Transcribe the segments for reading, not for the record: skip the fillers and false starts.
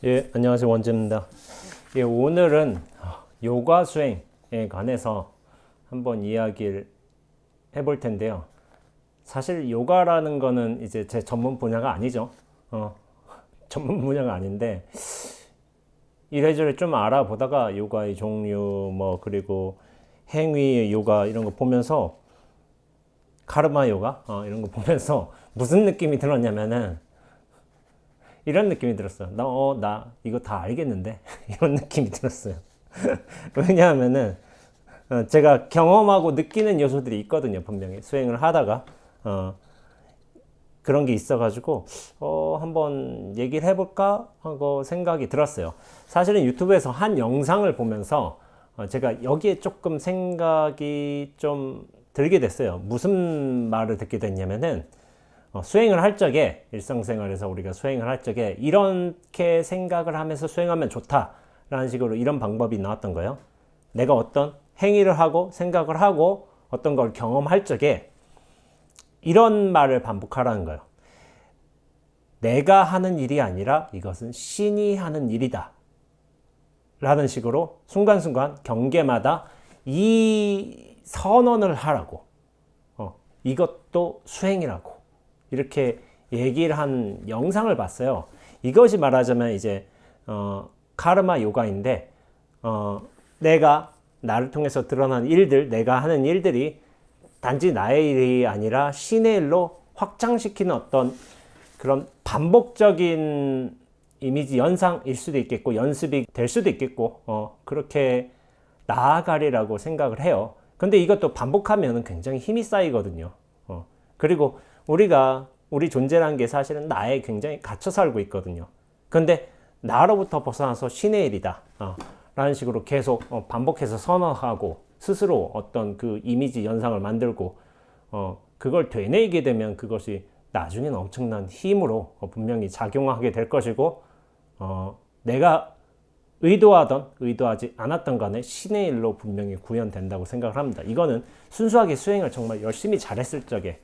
예, 안녕하세요. 원재입니다. 예, 오늘은 요가 수행에 관해서 한번 이야기를 해볼 텐데요. 사실 요가라는 거는 이제 제 전문 분야가 아니죠. 전문 분야가 아닌데 이래저래 좀 알아보다가 요가의 종류 그리고 행위 요가 이런 거 보면서 카르마 요가 이런 거 보면서 무슨 느낌이 들었냐면은 이런 느낌이 들었어요. 나 이거 다 알겠는데? 이런 느낌이 들었어요. 왜냐하면은, 제가 경험하고 느끼는 요소들이 있거든요. 분명히. 수행을 하다가, 그런 게 있어가지고, 한번 얘기를 해볼까? 하고 생각이 들었어요. 사실은 유튜브에서 한 영상을 보면서, 제가 여기에 조금 생각이 좀 들게 됐어요. 무슨 말을 듣게 됐냐면은, 수행을 할 적에 일상생활에서 우리가 수행을 할 적에 이렇게 생각을 하면서 수행하면 좋다라는 식으로 이런 방법이 나왔던 거예요. 내가 어떤 행위를 하고 생각을 하고 어떤 걸 경험할 적에 이런 말을 반복하라는 거예요. 내가 하는 일이 아니라 이것은 신이 하는 일이다 라는 식으로 순간순간 경계마다 이 선언을 하라고, 이것도 수행이라고 이렇게 얘기를 한 영상을 봤어요. 이것이 말하자면 이제 카르마 요가인데, 내가 나를 통해서 드러난 일들, 내가 하는 일들이 단지 나의 일이 아니라 신의 일로 확장시키는 어떤 그런 반복적인 이미지 연상일 수도 있겠고 연습이 될 수도 있겠고, 그렇게 나아가리라고 생각을 해요. 근데 이것도 반복하면 굉장히 힘이 쌓이거든요. 그리고 우리 존재라는 게 사실은 나에 굉장히 갇혀 살고 있거든요. 근데 나로부터 벗어나서 신의 일이다 라는 식으로 계속 반복해서 선언하고 스스로 어떤 그 이미지 연상을 만들고 그걸 되뇌이게 되면 그것이 나중에는 엄청난 힘으로 분명히 작용하게 될 것이고, 내가 의도하던 의도하지 않았던 간에 신의 일로 분명히 구현된다고 생각을 합니다. 이거는 순수하게 수행을 정말 열심히 잘했을 적에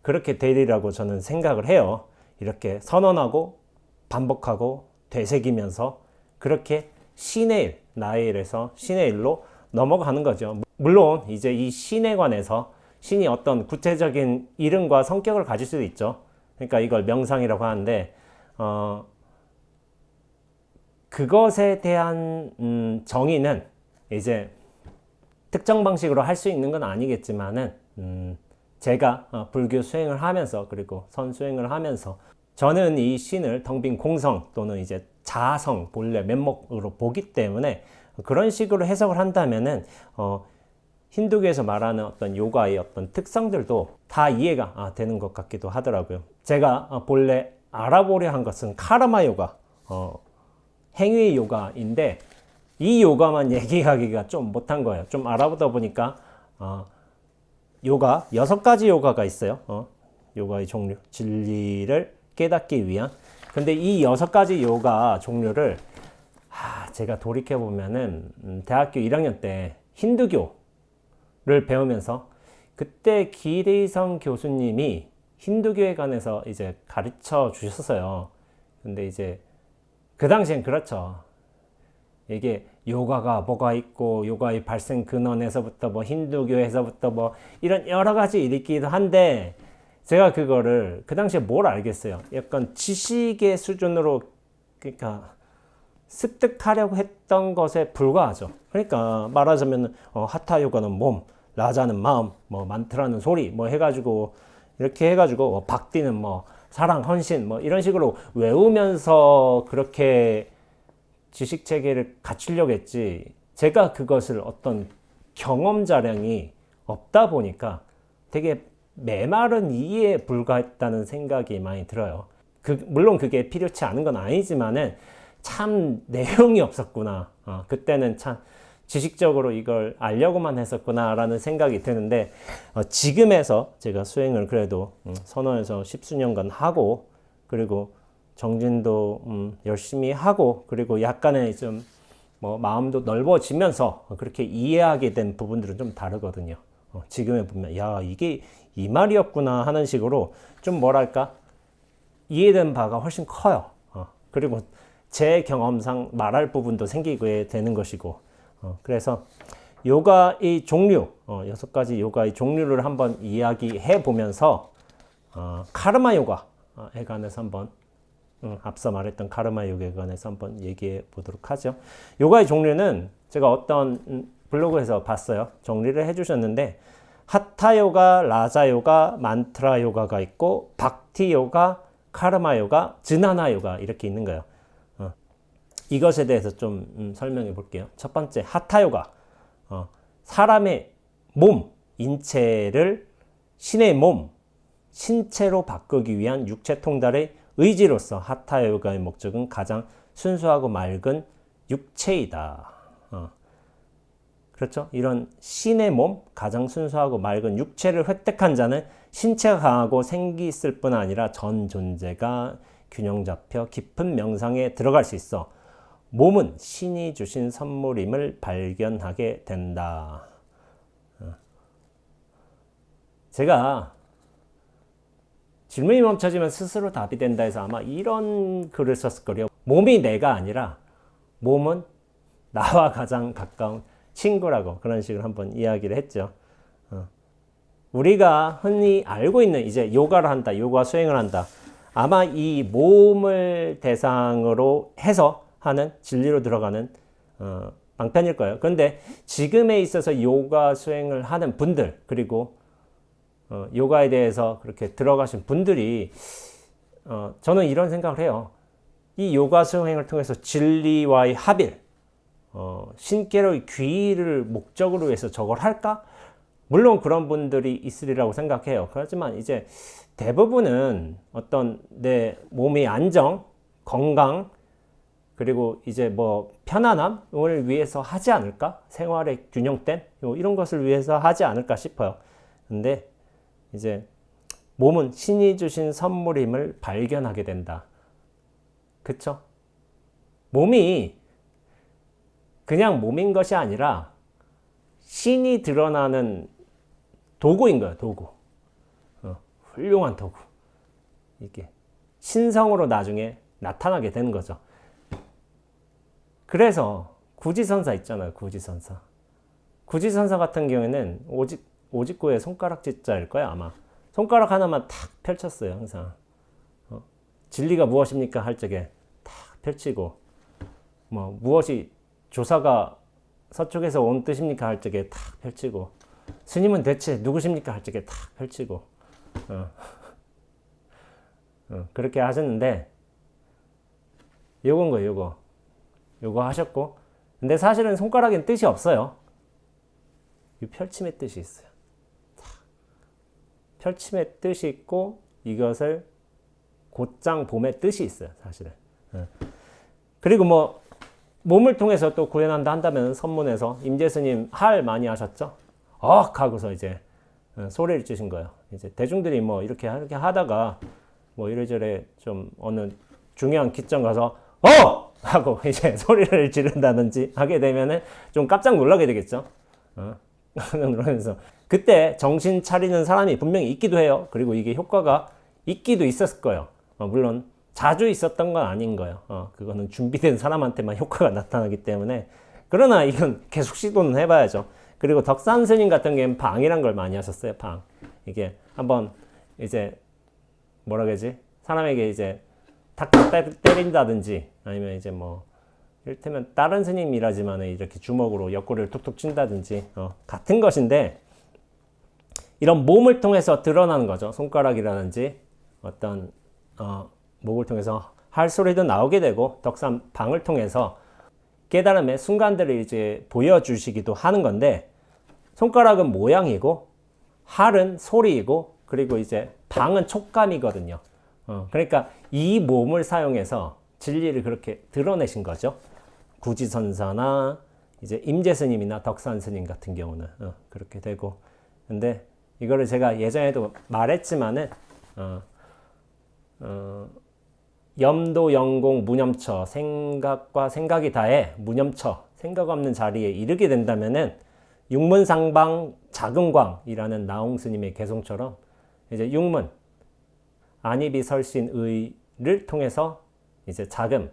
그렇게 되리라고 저는 생각을 해요. 이렇게 선언하고 반복하고 되새기면서 그렇게 신의 일, 나의 일에서 신의 일로 넘어가는 거죠. 물론 이제 이 신에 관해서 신이 어떤 구체적인 이름과 성격을 가질 수도 있죠. 그러니까 이걸 명상이라고 하는데, 그것에 대한 정의는 이제 특정 방식으로 할 수 있는 건 아니겠지만은, 제가 불교 수행을 하면서 그리고 선수행을 하면서 저는 이 신을 텅 빈 공성 또는 이제 자성 본래 면목으로 보기 때문에 그런 식으로 해석을 한다면은 힌두교에서 말하는 어떤 요가의 어떤 특성들도 다 이해가 되는 것 같기도 하더라고요. 제가 본래 알아보려 한 것은 카르마 요가, 행위 요가인데 이 요가만 얘기하기가 좀 못한 거예요. 좀 알아보다 보니까 요가 6가지 요가가 있어요. 요가의 종류, 진리를 깨닫기 위한. 근데 이 6가지 요가 종류를 제가 돌이켜 보면은 대학교 1학년 때 힌두교를 배우면서 그때 기대성 교수님이 힌두교에 관해서 이제 가르쳐 주셨어요. 근데 이제 그 당시엔 그렇죠. 이게 요가가 뭐가 있고 요가의 발생 근원에서부터 힌두교에서부터 이런 여러 가지 일이기도 한데, 제가 그거를 그 당시에 뭘 알겠어요. 약간 지식의 수준으로 그러니까 습득하려고 했던 것에 불과하죠. 그러니까 말하자면 하타 요가는 몸, 라자는 마음, 만트라는 소리 해가지고 이렇게 해가지고 박디는 사랑, 헌신 이런 식으로 외우면서 그렇게 지식 체계를 갖추려고 했지, 제가 그것을 어떤 경험 자량이 없다 보니까 되게 메마른 이해에 불과했다는 생각이 많이 들어요. 물론 그게 필요치 않은 건 아니지만은 참 내용이 없었구나. 그때는 참 지식적으로 이걸 알려고만 했었구나 라는 생각이 드는데, 지금에서 제가 수행을 그래도 선원에서 10수년간 하고 그리고 정진도 열심히 하고 그리고 약간의 좀 마음도 넓어지면서 그렇게 이해하게 된 부분들은 좀 다르거든요. 지금에 보면 야, 이게 이 말이었구나 하는 식으로 좀 뭐랄까 이해된 바가 훨씬 커요. 그리고 제 경험상 말할 부분도 생기게 되는 것이고, 그래서 요가의 종류, 6가지 요가의 종류를 한번 이야기해 보면서 카르마 요가에 관해서 한번 앞서 말했던 카르마 요가에 관해서 한번 얘기해 보도록 하죠. 요가의 종류는 제가 어떤 블로그에서 봤어요. 정리를 해 주셨는데 하타 요가, 라자 요가, 만트라 요가가 있고 박티 요가, 카르마 요가, 즈나나 요가 이렇게 있는 거예요. 이것에 대해서 좀 설명해 볼게요. 첫 번째 하타 요가. 사람의 몸, 인체를 신의 몸, 신체로 바꾸기 위한 육체 통달의 의지로서 하타 요가의 목적은 가장 순수하고 맑은 육체이다. 그렇죠? 이런 신의 몸, 가장 순수하고 맑은 육체를 획득한 자는 신체가 강하고 생기 있을 뿐 아니라 전 존재가 균형 잡혀 깊은 명상에 들어갈 수 있어 몸은 신이 주신 선물임을 발견하게 된다. 제가 질문이 멈춰지면 스스로 답이 된다 해서 아마 이런 글을 썼을 거예요. 몸이 내가 아니라 몸은 나와 가장 가까운 친구라고 그런 식으로 한번 이야기를 했죠. 우리가 흔히 알고 있는 이제 요가를 한다, 요가 수행을 한다. 아마 이 몸을 대상으로 해서 하는 진리로 들어가는 방편일 거예요. 그런데 지금에 있어서 요가 수행을 하는 분들 그리고 요가에 대해서 그렇게 들어가신 분들이 저는 이런 생각을 해요. 이 요가 수행을 통해서 진리와의 합일, 신께로의 귀의를 목적으로 해서 저걸 할까? 물론 그런 분들이 있으리라고 생각해요. 그렇지만 이제 대부분은 어떤 내 몸의 안정, 건강, 그리고 이제 뭐 편안함을 위해서 하지 않을까? 생활의 균형됨? 이런 것을 위해서 하지 않을까 싶어요. 근데 이제 몸은 신이 주신 선물임을 발견하게 된다. 그쵸? 몸이 그냥 몸인 것이 아니라 신이 드러나는 도구인 거예요, 도구. 훌륭한 도구. 이게 신성으로 나중에 나타나게 되는 거죠. 그래서 구지선사 있잖아요, 구지선사. 구지선사 같은 경우에는 오직구의 손가락짓자일 거야, 아마. 손가락 하나만 탁 펼쳤어요, 항상. 진리가 무엇입니까? 할 적에 탁 펼치고, 뭐, 무엇이 조사가 서쪽에서 온 뜻입니까? 할 적에 탁 펼치고, 스님은 대체 누구십니까? 할 적에 탁 펼치고, 그렇게 하셨는데, 요건 거예요, 요거 하셨고, 근데 사실은 손가락엔 뜻이 없어요. 이 펼침의 뜻이 있어요. 펼침의 뜻이 있고, 이것을 곧장 봄의 뜻이 있어요, 사실은. 그리고 뭐, 몸을 통해서 또 구현한다 한다면 선문에서 임재스님 할 많이 하셨죠? 하고서 이제 소리를 지신 거예요. 이제 대중들이 뭐 이렇게 하다가 뭐 이래저래 좀 어느 중요한 기점 가서 하고 이제 소리를 지른다든지 하게 되면은 좀 깜짝 놀라게 되겠죠. 그러면서 그때 정신 차리는 사람이 분명히 있기도 해요. 그리고 이게 효과가 있기도 있었을 거예요. 물론 자주 있었던 건 아닌 거예요. 그거는 준비된 사람한테만 효과가 나타나기 때문에. 그러나 이건 계속 시도는 해봐야죠. 그리고 덕산 스님 같은 경우는 방이란 걸 많이 하셨어요. 방. 이게 한번 이제 뭐라 그러지? 사람에게 이제 탁탁 때린다든지 아니면 이제 뭐 이를테면 다른 스님이라지만 이렇게 주먹으로 옆구리를 툭툭 친다든지 같은 것인데 이런 몸을 통해서 드러나는 거죠. 손가락이라든지 어떤 목을 통해서 할 소리도 나오게 되고 덕산 방을 통해서 깨달음의 순간들을 이제 보여주시기도 하는 건데 손가락은 모양이고 할은 소리이고 그리고 이제 방은 촉감이거든요. 그러니까 이 몸을 사용해서 진리를 그렇게 드러내신 거죠. 구지선사나 이제 임재스님이나 덕산스님 같은 경우는 그렇게 되고. 근데 이거를 제가 예전에도 말했지만은 염도 영공 무념처 생각과 생각이 다해 무념처 생각 없는 자리에 이르게 된다면은 육문상방 자금광이라는 나홍 스님의 개송처럼 이제 육문 안입이 설신의를 통해서 이제 자금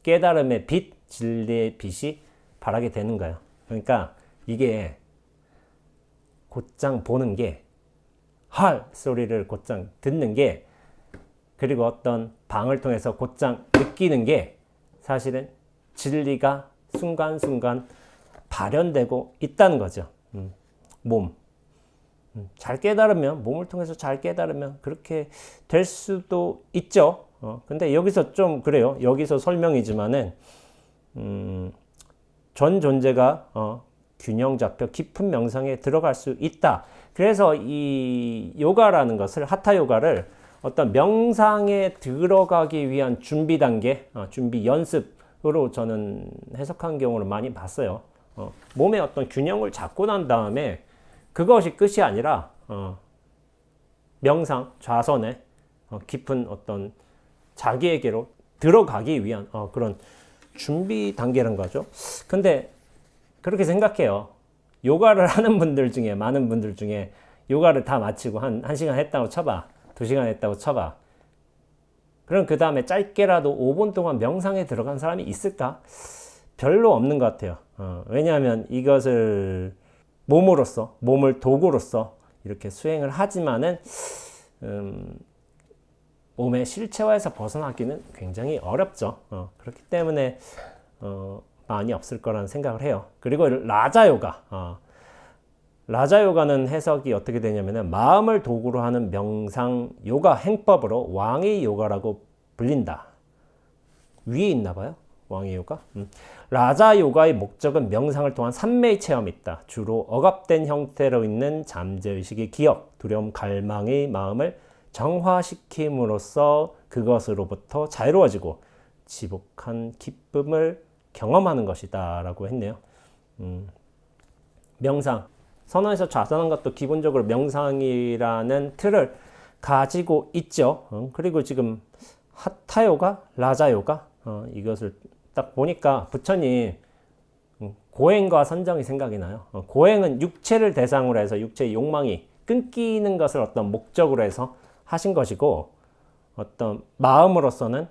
깨달음의 빛, 진리의 빛이 바라게 되는 거예요. 그러니까 이게 곧장 보는 게, 헐 소리를 곧장 듣는 게, 그리고 어떤 방을 통해서 곧장 느끼는 게 사실은 진리가 순간순간 발현되고 있다는 거죠. 몸. 잘 깨달으면, 몸을 통해서 잘 깨달으면 그렇게 될 수도 있죠. 근데 여기서 좀 그래요. 여기서 설명이지만은, 전 존재가 균형 잡혀 깊은 명상에 들어갈 수 있다. 그래서 이 요가라는 것을, 하타 요가를 어떤 명상에 들어가기 위한 준비 단계, 준비 연습으로 저는 해석한 경우를 많이 봤어요. 몸의 어떤 균형을 잡고 난 다음에 그것이 끝이 아니라 명상, 좌선에 깊은 어떤 자기에게로 들어가기 위한 그런 준비 단계라는 거죠. 근데 그렇게 생각해요. 요가를 하는 분들 중에, 많은 분들 중에 요가를 다 마치고 한 1시간 했다고 쳐봐. 2시간 했다고 쳐봐. 그럼 그 다음에 짧게라도 5분 동안 명상에 들어간 사람이 있을까? 별로 없는 것 같아요. 왜냐하면 이것을 몸으로써, 몸을 도구로써 이렇게 수행을 하지만은 몸의 실체화에서 벗어나기는 굉장히 어렵죠. 그렇기 때문에 많이 없을 거라는 생각을 해요. 그리고 라자 요가. 라자 요가는 해석이 어떻게 되냐면은, 마음을 도구로 하는 명상 요가 행법으로 왕의 요가라고 불린다. 위에 있나 봐요. 왕의 요가. 라자 요가의 목적은 명상을 통한 삼매의 체험이 있다. 주로 억압된 형태로 있는 잠재의식의 기억, 두려움, 갈망의 마음을 정화시킴으로써 그것으로부터 자유로워지고 지복한 기쁨을 경험하는 것이다 라고 했네요. 명상, 선언에서 좌선한 것도 기본적으로 명상이라는 틀을 가지고 있죠. 그리고 지금 하타요가, 라자요가, 이것을 딱 보니까 부처님 고행과 선정이 생각이 나요. 고행은 육체를 대상으로 해서 육체의 욕망이 끊기는 것을 어떤 목적으로 해서 하신 것이고, 어떤 마음으로서는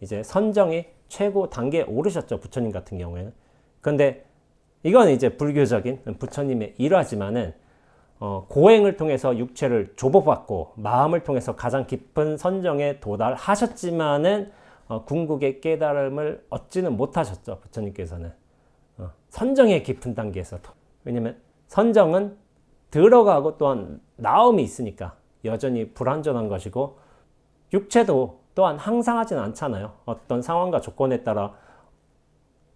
이제 선정이 최고 단계에 오르셨죠. 부처님 같은 경우에는. 근데 이건 이제 불교적인 부처님의 일화지만은, 고행을 통해서 육체를 조보받고 마음을 통해서 가장 깊은 선정에 도달하셨지만은 궁극의 깨달음을 얻지는 못하셨죠. 부처님께서는 선정의 깊은 단계에서도. 왜냐면 선정은 들어가고 또한 나옴이 있으니까 여전히 불완전한 것이고, 육체도 또한 항상하진 않잖아요. 어떤 상황과 조건에 따라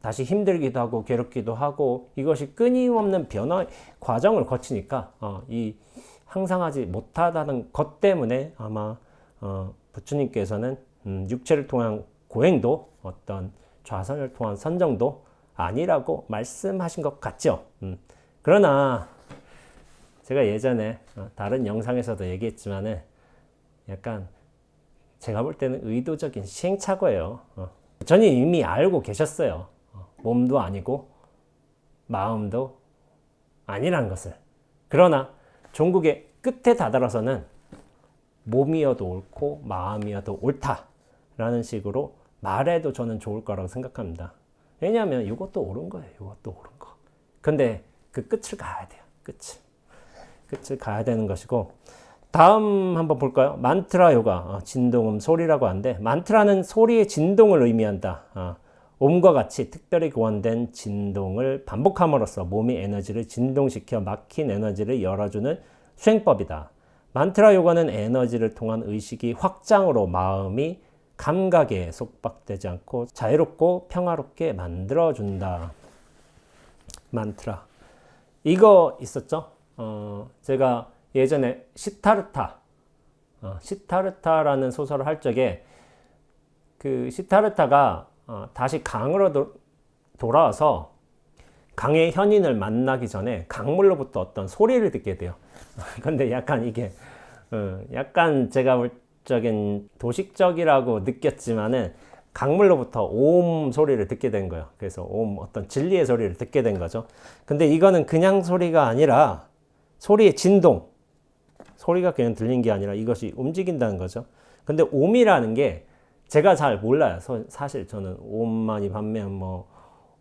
다시 힘들기도 하고 괴롭기도 하고, 이것이 끊임없는 변화의 과정을 거치니까 이 항상하지 못하다는 것 때문에 아마 부처님께서는 육체를 통한 고행도 어떤 좌선을 통한 선정도 아니라고 말씀하신 것 같죠. 그러나 제가 예전에 다른 영상에서도 얘기했지만은, 약간 제가 볼 때는 의도적인 시행착오예요. 부처님 이미 알고 계셨어요. 몸도 아니고 마음도 아니라는 것을. 그러나 종국의 끝에 다다라서는 몸이어도 옳고 마음이어도 옳다라는 식으로 말해도 저는 좋을 거라고 생각합니다. 왜냐하면 이것도 옳은 거예요. 이것도 옳은 거. 근데 그 끝을 가야 돼요. 끝을 가야 되는 것이고, 다음 한번 볼까요? 만트라 요가, 진동음, 소리라고 하는데, 만트라는 소리의 진동을 의미한다. 음과 같이 특별히 고안된 진동을 반복함으로써 몸의 에너지를 진동시켜 막힌 에너지를 열어주는 수행법이다. 만트라 요가는 에너지를 통한 의식이 확장으로 마음이 감각에 속박되지 않고 자유롭고 평화롭게 만들어준다. 만트라. 이거 있었죠? 제가 예전에 시타르타라는 소설을 할 적에, 그 시타르타가 다시 강으로 돌아와서 강의 현인을 만나기 전에 강물로부터 어떤 소리를 듣게 돼요. 근데 약간 이게 약간 제가 볼 적엔 도식적이라고 느꼈지만은, 강물로부터 옴 소리를 듣게 된 거예요. 그래서 옴, 어떤 진리의 소리를 듣게 된 거죠. 근데 이거는 그냥 소리가 아니라 소리의 진동, 소리가 그냥 들린 게 아니라 이것이 움직인다는 거죠. 근데 옴이라는 게 제가 잘 몰라요. 사실 저는 옴마니 밤면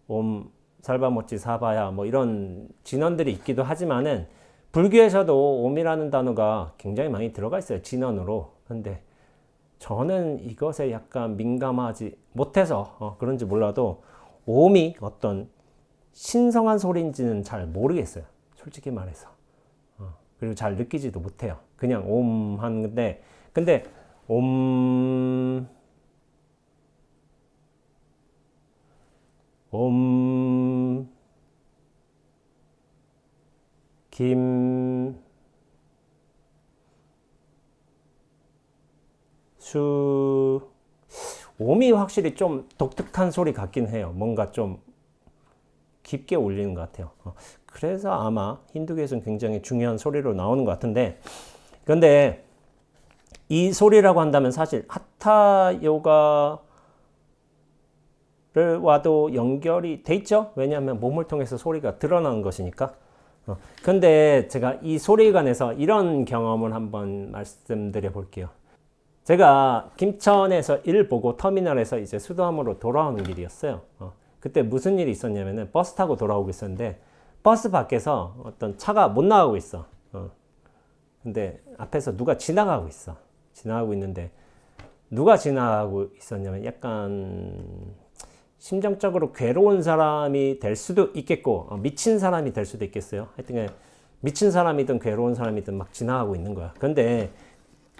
옴 살바모치 사바야 이런 진언들이 있기도 하지만은 불교에서도 옴이라는 단어가 굉장히 많이 들어가 있어요. 진언으로. 근데 저는 이것에 약간 민감하지 못해서 그런지 몰라도 옴이 어떤 신성한 소리인지는 잘 모르겠어요. 솔직히 말해서. 그리고 잘 느끼지도 못해요. 그냥 옴 하는데 근데 옴 김 수 옴이 확실히 좀 독특한 소리 같긴 해요. 뭔가 좀 깊게 울리는 것 같아요. 그래서 아마 힌두교에서는 굉장히 중요한 소리로 나오는 것 같은데 근데 이 소리라고 한다면 사실 하타 요가를 와도 연결이 돼 있죠. 왜냐하면 몸을 통해서 소리가 드러나는 것이니까. 근데 제가 이 소리에 관해서 이런 경험을 한번 말씀드려 볼게요. 제가 김천에서 일 보고 터미널에서 이제 수도함으로 돌아오는 길이었어요. 그때 무슨 일이 있었냐면은 버스 타고 돌아오고 있었는데 버스 밖에서 어떤 차가 못 나가고 있어. 근데 앞에서 누가 지나가고 있어. 지나가고 있는데 누가 지나가고 있었냐면 약간 심정적으로 괴로운 사람이 될 수도 있겠고 미친 사람이 될 수도 있겠어요. 하여튼 미친 사람이든 괴로운 사람이든 막 지나가고 있는 거야. 근데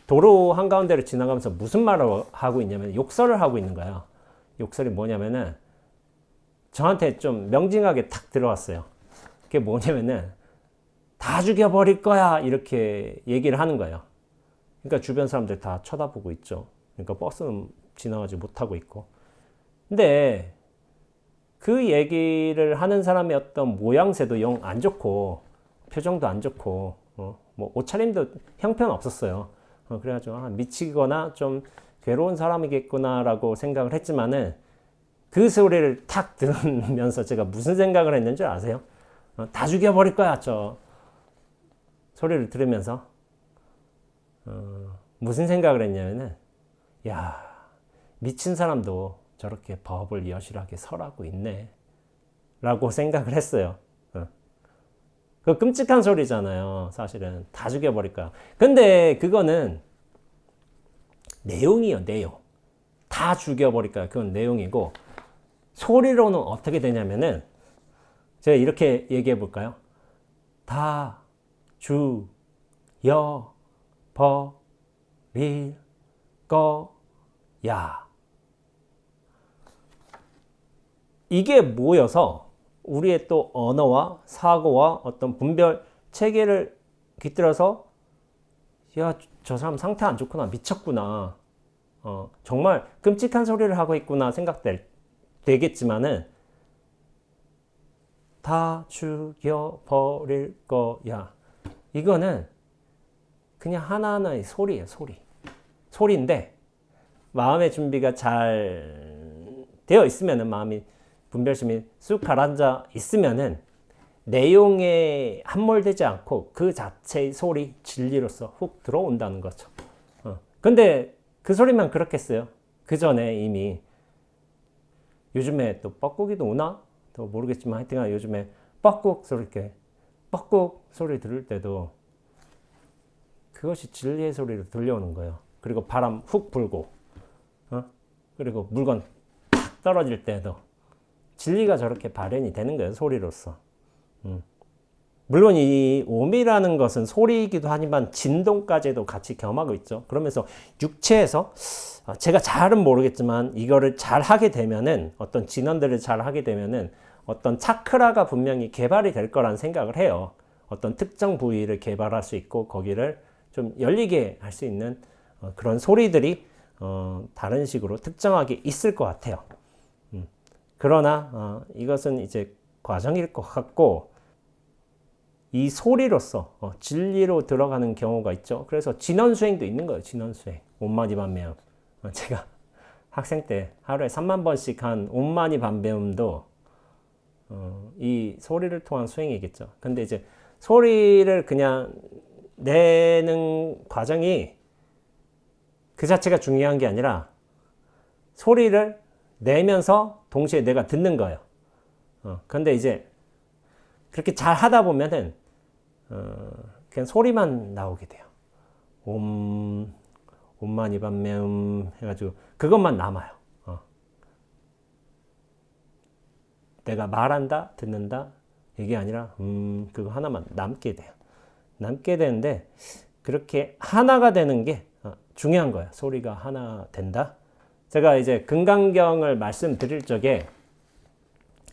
도로 한가운데를 지나가면서 무슨 말을 하고 있냐면 욕설을 하고 있는 거야. 욕설이 뭐냐면은 저한테 좀 명징하게 탁 들어왔어요. 그게 뭐냐면은 다 죽여버릴 거야 이렇게 얘기를 하는 거예요. 그러니까 주변 사람들 다 쳐다보고 있죠. 그러니까 버스는 지나가지 못하고 있고. 근데 그 얘기를 하는 사람의 어떤 모양새도 영 안 좋고 표정도 안 좋고 뭐 옷차림도 형편 없었어요. 그래가지고 미치거나 좀 괴로운 사람이겠구나라고 생각을 했지만은 그 소리를 탁 들으면서 제가 무슨 생각을 했는지 아세요? 다 죽여버릴 거야 저 소리를 들으면서 무슨 생각을 했냐면은 야 미친 사람도 저렇게 법을 여실하게 설하고 있네 라고 생각을 했어요. 그 끔찍한 소리잖아요. 사실은 다 죽여버릴 거야. 근데 그거는 내용이요, 내용. 다 죽여버릴 거야. 그건 내용이고 소리로는 어떻게 되냐면은 제가 이렇게 얘기해 볼까요? 다 죽여버릴 거야. 이게 모여서 우리의 또 언어와 사고와 어떤 분별 체계를 깃들어서 야, 저 사람 상태 안 좋구나, 미쳤구나, 정말 끔찍한 소리를 하고 있구나 생각되겠지만은 다 죽여버릴 거야. 이거는 그냥 하나하나의 소리예요, 소리. 소리인데 마음의 준비가 잘 되어 있으면은 마음이 분별심이 쑥 가라앉아 있으면은 내용에 함몰되지 않고 그 자체의 소리, 진리로서 훅 들어온다는 거죠. 근데 그 소리만 그렇겠어요? 그 전에 이미 요즘에 또 뻐꾸기도 오나? 또 모르겠지만 하여튼 요즘에 뻐꾹 소리 이렇게 뻐꾹 소리 들을 때도 그것이 진리의 소리로 들려오는 거예요. 그리고 바람 훅 불고 그리고 물건 탁 떨어질 때도 진리가 저렇게 발현이 되는 거예요. 소리로서. 물론 이 옴이라는 것은 소리이기도 하지만 진동까지도 같이 겸하고 있죠. 그러면서 육체에서 제가 잘은 모르겠지만 이거를 잘 하게 되면은 어떤 진원들을 잘 하게 되면은 어떤 차크라가 분명히 개발이 될 거란 생각을 해요. 어떤 특정 부위를 개발할 수 있고 거기를 좀 열리게 할 수 있는 그런 소리들이 다른 식으로 특정하게 있을 것 같아요. 그러나 이것은 이제 과정일 것 같고 이 소리로서 진리로 들어가는 경우가 있죠. 그래서 진언수행도 있는 거예요. 진언수행. 옴마니 밤배움. 제가 학생 때 하루에 3만 번씩 한 옴마니 밤배움도 이 소리를 통한 수행이겠죠. 근데 이제 소리를 그냥 내는 과정이 그 자체가 중요한 게 아니라 소리를 내면서 동시에 내가 듣는 거예요. 근데 이제 그렇게 잘 하다 보면은 그냥 소리만 나오게 돼요. 옴마니 밤매 해가지고 그것만 남아요. 내가 말한다, 듣는다 이게 아니라 그거 하나만 남게 돼요. 남게 되는데 그렇게 하나가 되는 게 중요한 거예요. 소리가 하나 된다. 제가 이제 금강경을 말씀드릴 적에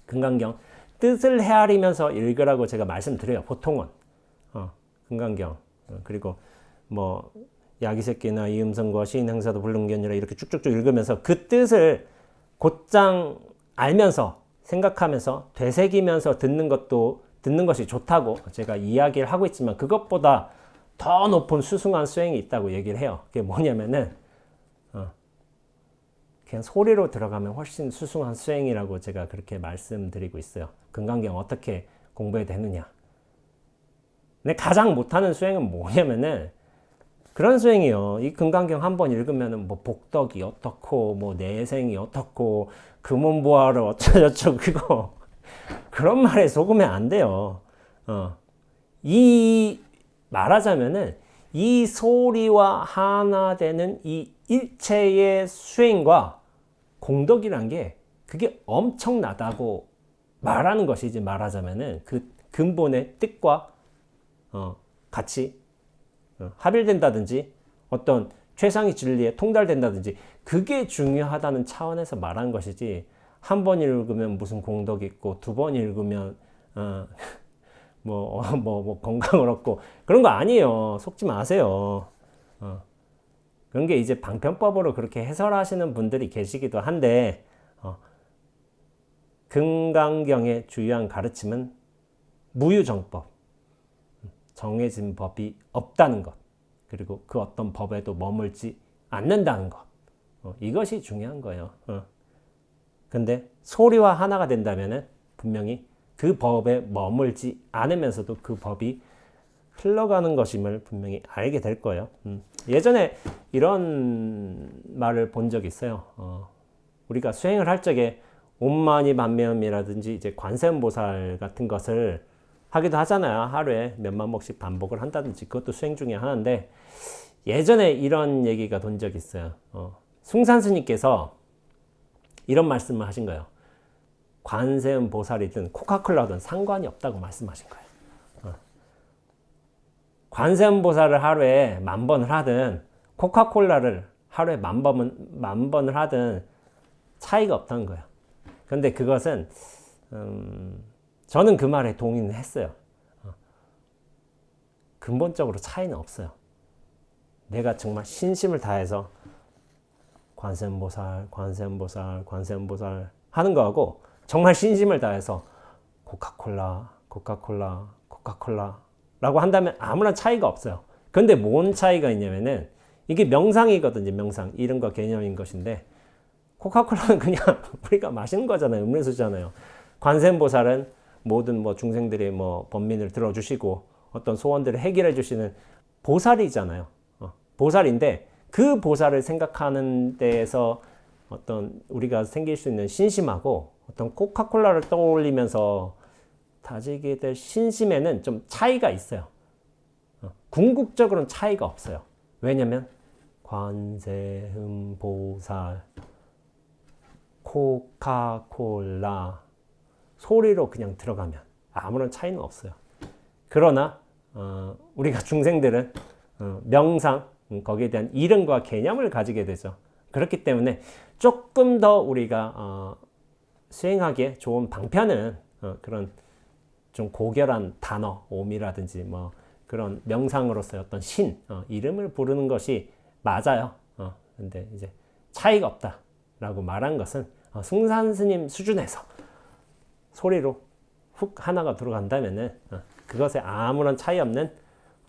금강경 뜻을 헤아리면서 읽으라고 제가 말씀드려요. 보통은 금강경 그리고 뭐 야기새끼나 이음성과 시인행사도 불능견이라 이렇게 쭉쭉쭉 읽으면서 그 뜻을 곧장 알면서 생각하면서 되새기면서 듣는 것이 좋다고 제가 이야기를 하고 있지만 그것보다 더 높은 수승한 수행이 있다고 얘기를 해요. 그게 뭐냐면은 그냥 소리로 들어가면 훨씬 수승한 수행이라고 제가 그렇게 말씀드리고 있어요. 금강경 어떻게 공부해야 되느냐. 근데 가장 못하는 수행은 뭐냐면은 그런 수행이요. 이 금강경 한번 읽으면은 뭐 복덕이 어떻고 뭐 내생이 어떻고 금은보화를 어쩌저쩌고 그거 그런 말에 속으면 안 돼요. 이 말하자면은 이 소리와 하나 되는 이 일체의 수행과 공덕이란 게 그게 엄청나다고 말하는 것이지 말하자면은 그 근본의 뜻과 같이 합일된다든지 어떤 최상위 진리에 통달된다든지 그게 중요하다는 차원에서 말하는 것이지 한 번 읽으면 무슨 공덕이 있고 두 번 읽으면 뭐 건강을 얻고 그런 거 아니에요. 속지 마세요. 그런 게 이제 방편법으로 그렇게 해설하시는 분들이 계시기도 한데 금강경의 주요한 가르침은 무유정법, 정해진 법이 없다는 것, 그리고 그 어떤 법에도 머물지 않는다는 것, 이것이 중요한 거예요. 근데 소리와 하나가 된다면은 분명히 그 법에 머물지 않으면서도 그 법이 흘러가는 것임을 분명히 알게 될 거예요. 예전에 이런 말을 본 적이 있어요. 우리가 수행을 할 적에 옴마니 밤매음이라든지 이제 관세음보살 같은 것을 하기도 하잖아요. 하루에 몇만 번씩 반복을 한다든지 그것도 수행 중에 하나인데 예전에 이런 얘기가 돈 적이 있어요. 숭산 스님께서 이런 말씀을 하신 거예요. 관세음보살이든 코카콜라든 상관이 없다고 말씀하신 거예요. 관세음보살을 하루에 10,000번을 하든 코카콜라를 하루에 10,000번을 하든 차이가 없다는 거예요. 그런데 그것은 저는 그 말에 동의는 했어요. 근본적으로 차이는 없어요. 내가 정말 신심을 다해서 관세음보살 하는 거하고 정말 신심을 다해서 코카콜라라고 한다면 아무런 차이가 없어요. 근데 뭔 차이가 있냐면은 이게 명상이거든요. 명상. 이름과 개념인 것인데 코카콜라는 그냥 우리가 마시는 거잖아요. 음료수잖아요. 관세음보살은 모든 뭐 중생들의 뭐 번민을 들어주시고 어떤 소원들을 해결해 주시는 보살이잖아요. 보살인데 그 보살을 생각하는 데에서 어떤 우리가 생길 수 있는 신심하고 어떤 코카콜라를 떠올리면서 다지게 될 신심에는 좀 차이가 있어요. 궁극적으로는 차이가 없어요. 왜냐면 관세음보살, 코카콜라 소리로 그냥 들어가면 아무런 차이는 없어요. 그러나 우리가 중생들은 명상, 거기에 대한 이름과 개념을 가지게 되죠. 그렇기 때문에 조금 더 우리가 수행하기에 좋은 방편은 그런 좀 고결한 단어, 옴이라든지 뭐 그런 명상으로서의 어떤 이름을 부르는 것이 맞아요. 근데 이제 차이가 없다라고 말한 것은 숭산 스님 수준에서 소리로 훅 하나가 들어간다면은 그것에 아무런 차이 없는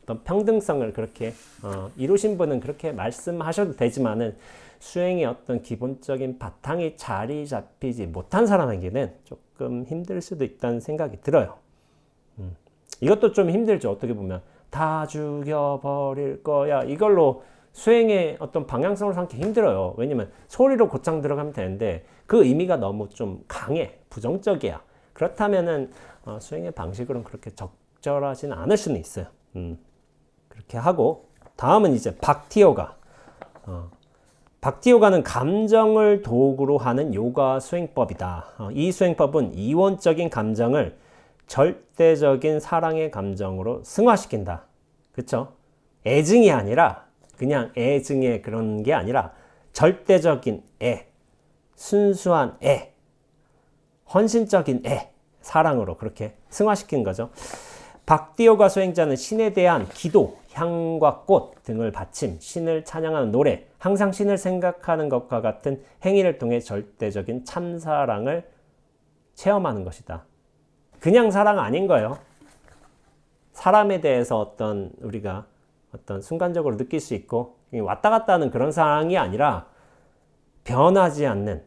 어떤 평등성을 그렇게 이루신 분은 그렇게 말씀하셔도 되지만은 수행의 어떤 기본적인 바탕이 자리 잡히지 못한 사람에게는 조금 힘들 수도 있다는 생각이 들어요. 이것도 좀 힘들죠. 어떻게 보면 다 죽여버릴 거야 이걸로 수행의 어떤 방향성을 삼기 힘들어요. 왜냐면 소리로 곧장 들어가면 되는데 그 의미가 너무 좀 강해, 부정적이야. 그렇다면은 수행의 방식으로는 그렇게 적절하지는 않을 수는 있어요. 그렇게 하고 다음은 이제 박티요가. 박티요가는 감정을 도구로 하는 요가 수행법이다. 이 수행법은 이원적인 감정을 절대적인 사랑의 감정으로 승화시킨다. 그쵸? 애증이 아니라 그냥 애증의 그런 게 아니라 절대적인 애, 순수한 애, 헌신적인 애, 사랑으로 그렇게 승화시키는 거죠. 박디요가 수행자는 신에 대한 기도, 향과 꽃 등을 바침, 신을 찬양하는 노래, 항상 신을 생각하는 것과 같은 행위를 통해 절대적인 참사랑을 체험하는 것이다. 그냥 사랑 아닌 거예요. 사람에 대해서 어떤 우리가 어떤 순간적으로 느낄 수 있고 왔다 갔다 하는 그런 사랑이 아니라 변하지 않는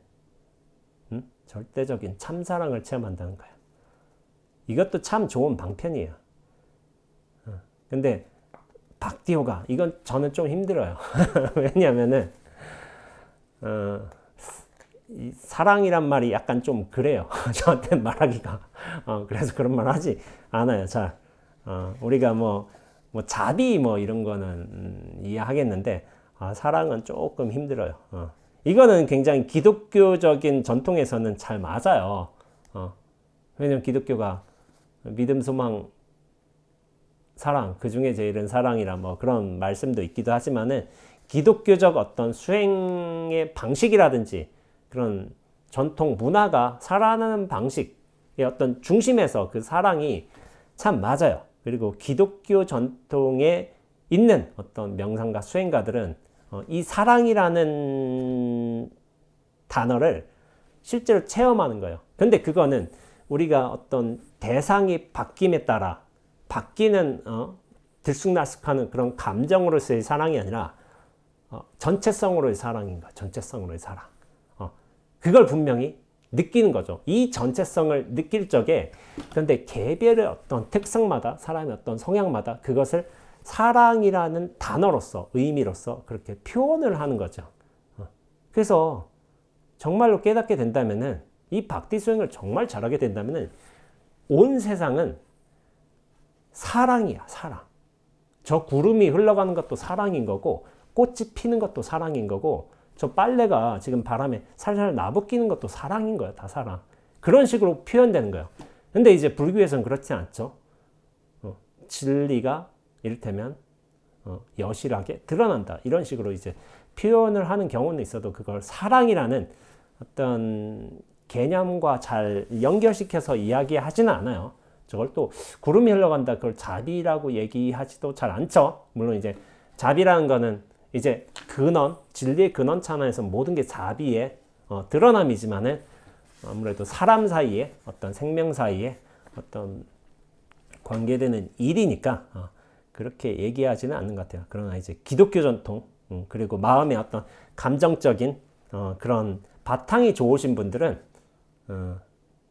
절대적인 참사랑을 체험한다는 거예요. 이것도 참 좋은 방편이에요. 근데 박디요가 이건 저는 좀 힘들어요. 왜냐하면은 이 사랑이란 말이 약간 좀 그래요. 저한테 말하기가. 그래서 그런 말 하지 않아요. 자, 우리가 뭐 자비 뭐 이런 거는 이해하겠는데 사랑은 조금 힘들어요. 이거는 굉장히 기독교적인 전통에서는 잘 맞아요. 왜냐면 기독교가 믿음, 소망, 사랑, 그 중에 제일은 사랑이라 뭐 그런 말씀도 있기도 하지만은 기독교적 어떤 수행의 방식이라든지 그런 전통 문화가 살아가는 방식의 어떤 중심에서 그 사랑이 참 맞아요. 그리고 기독교 전통에 있는 어떤 명상가, 수행가들은 이 사랑이라는 단어를 실제로 체험하는 거예요. 근데 그거는 우리가 어떤 대상이 바뀜에 따라 바뀌는 들쑥날쑥하는 그런 감정으로서의 사랑이 아니라 전체성으로의 사랑인 거야. 전체성으로의 사랑. 그걸 분명히 느끼는 거죠. 이 전체성을 느낄 적에 그런데 개별의 어떤 특성마다 사람의 어떤 성향마다 그것을 사랑이라는 단어로서 의미로서 그렇게 표현을 하는 거죠. 그래서 정말로 깨닫게 된다면은 이 박디 수행을 정말 잘하게 된다면은 온 세상은 사랑이야, 사랑. 저 구름이 흘러가는 것도 사랑인 거고, 꽃이 피는 것도 사랑인 거고, 저 빨래가 지금 바람에 살살 나부끼는 것도 사랑인 거야, 다 사랑. 그런 식으로 표현되는 거예요. 근데 이제 불교에서는 그렇지 않죠. 진리가 이를테면 여실하게 드러난다. 이런 식으로 이제 표현을 하는 경우는 있어도 그걸 사랑이라는 어떤 개념과 잘 연결시켜서 이야기하지는 않아요. 저걸 또 구름이 흘러간다 그걸 자비라고 얘기하지도 잘 않죠. 물론 이제 자비라는 거는 이제 근원, 진리의 근원 차원에서 모든 게 자비의 드러남이지만은 아무래도 사람 사이에 어떤 생명 사이에 어떤 관계되는 일이니까 그렇게 얘기하지는 않는 것 같아요. 그러나 이제 기독교 전통 그리고 마음의 어떤 감정적인 그런 바탕이 좋으신 분들은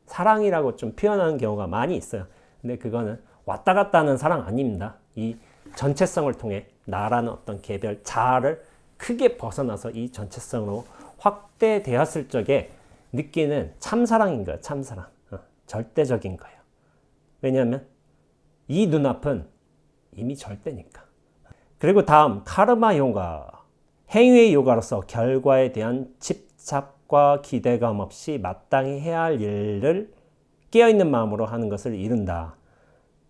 사랑이라고 좀 표현하는 경우가 많이 있어요. 근데 그거는 왔다 갔다 하는 사랑 아닙니다. 이 전체성을 통해 나라는 어떤 개별 자아를 크게 벗어나서 이 전체성으로 확대되었을 적에 느끼는 참사랑인 거예요. 참사랑. 절대적인 거예요. 왜냐하면 이 눈앞은 이미 절대니까. 그리고 다음 카르마 요가. 행위의 요가로서 결과에 대한 집착과 기대감 없이 마땅히 해야 할 일을 깨어있는 마음으로 하는 것을 이룬다.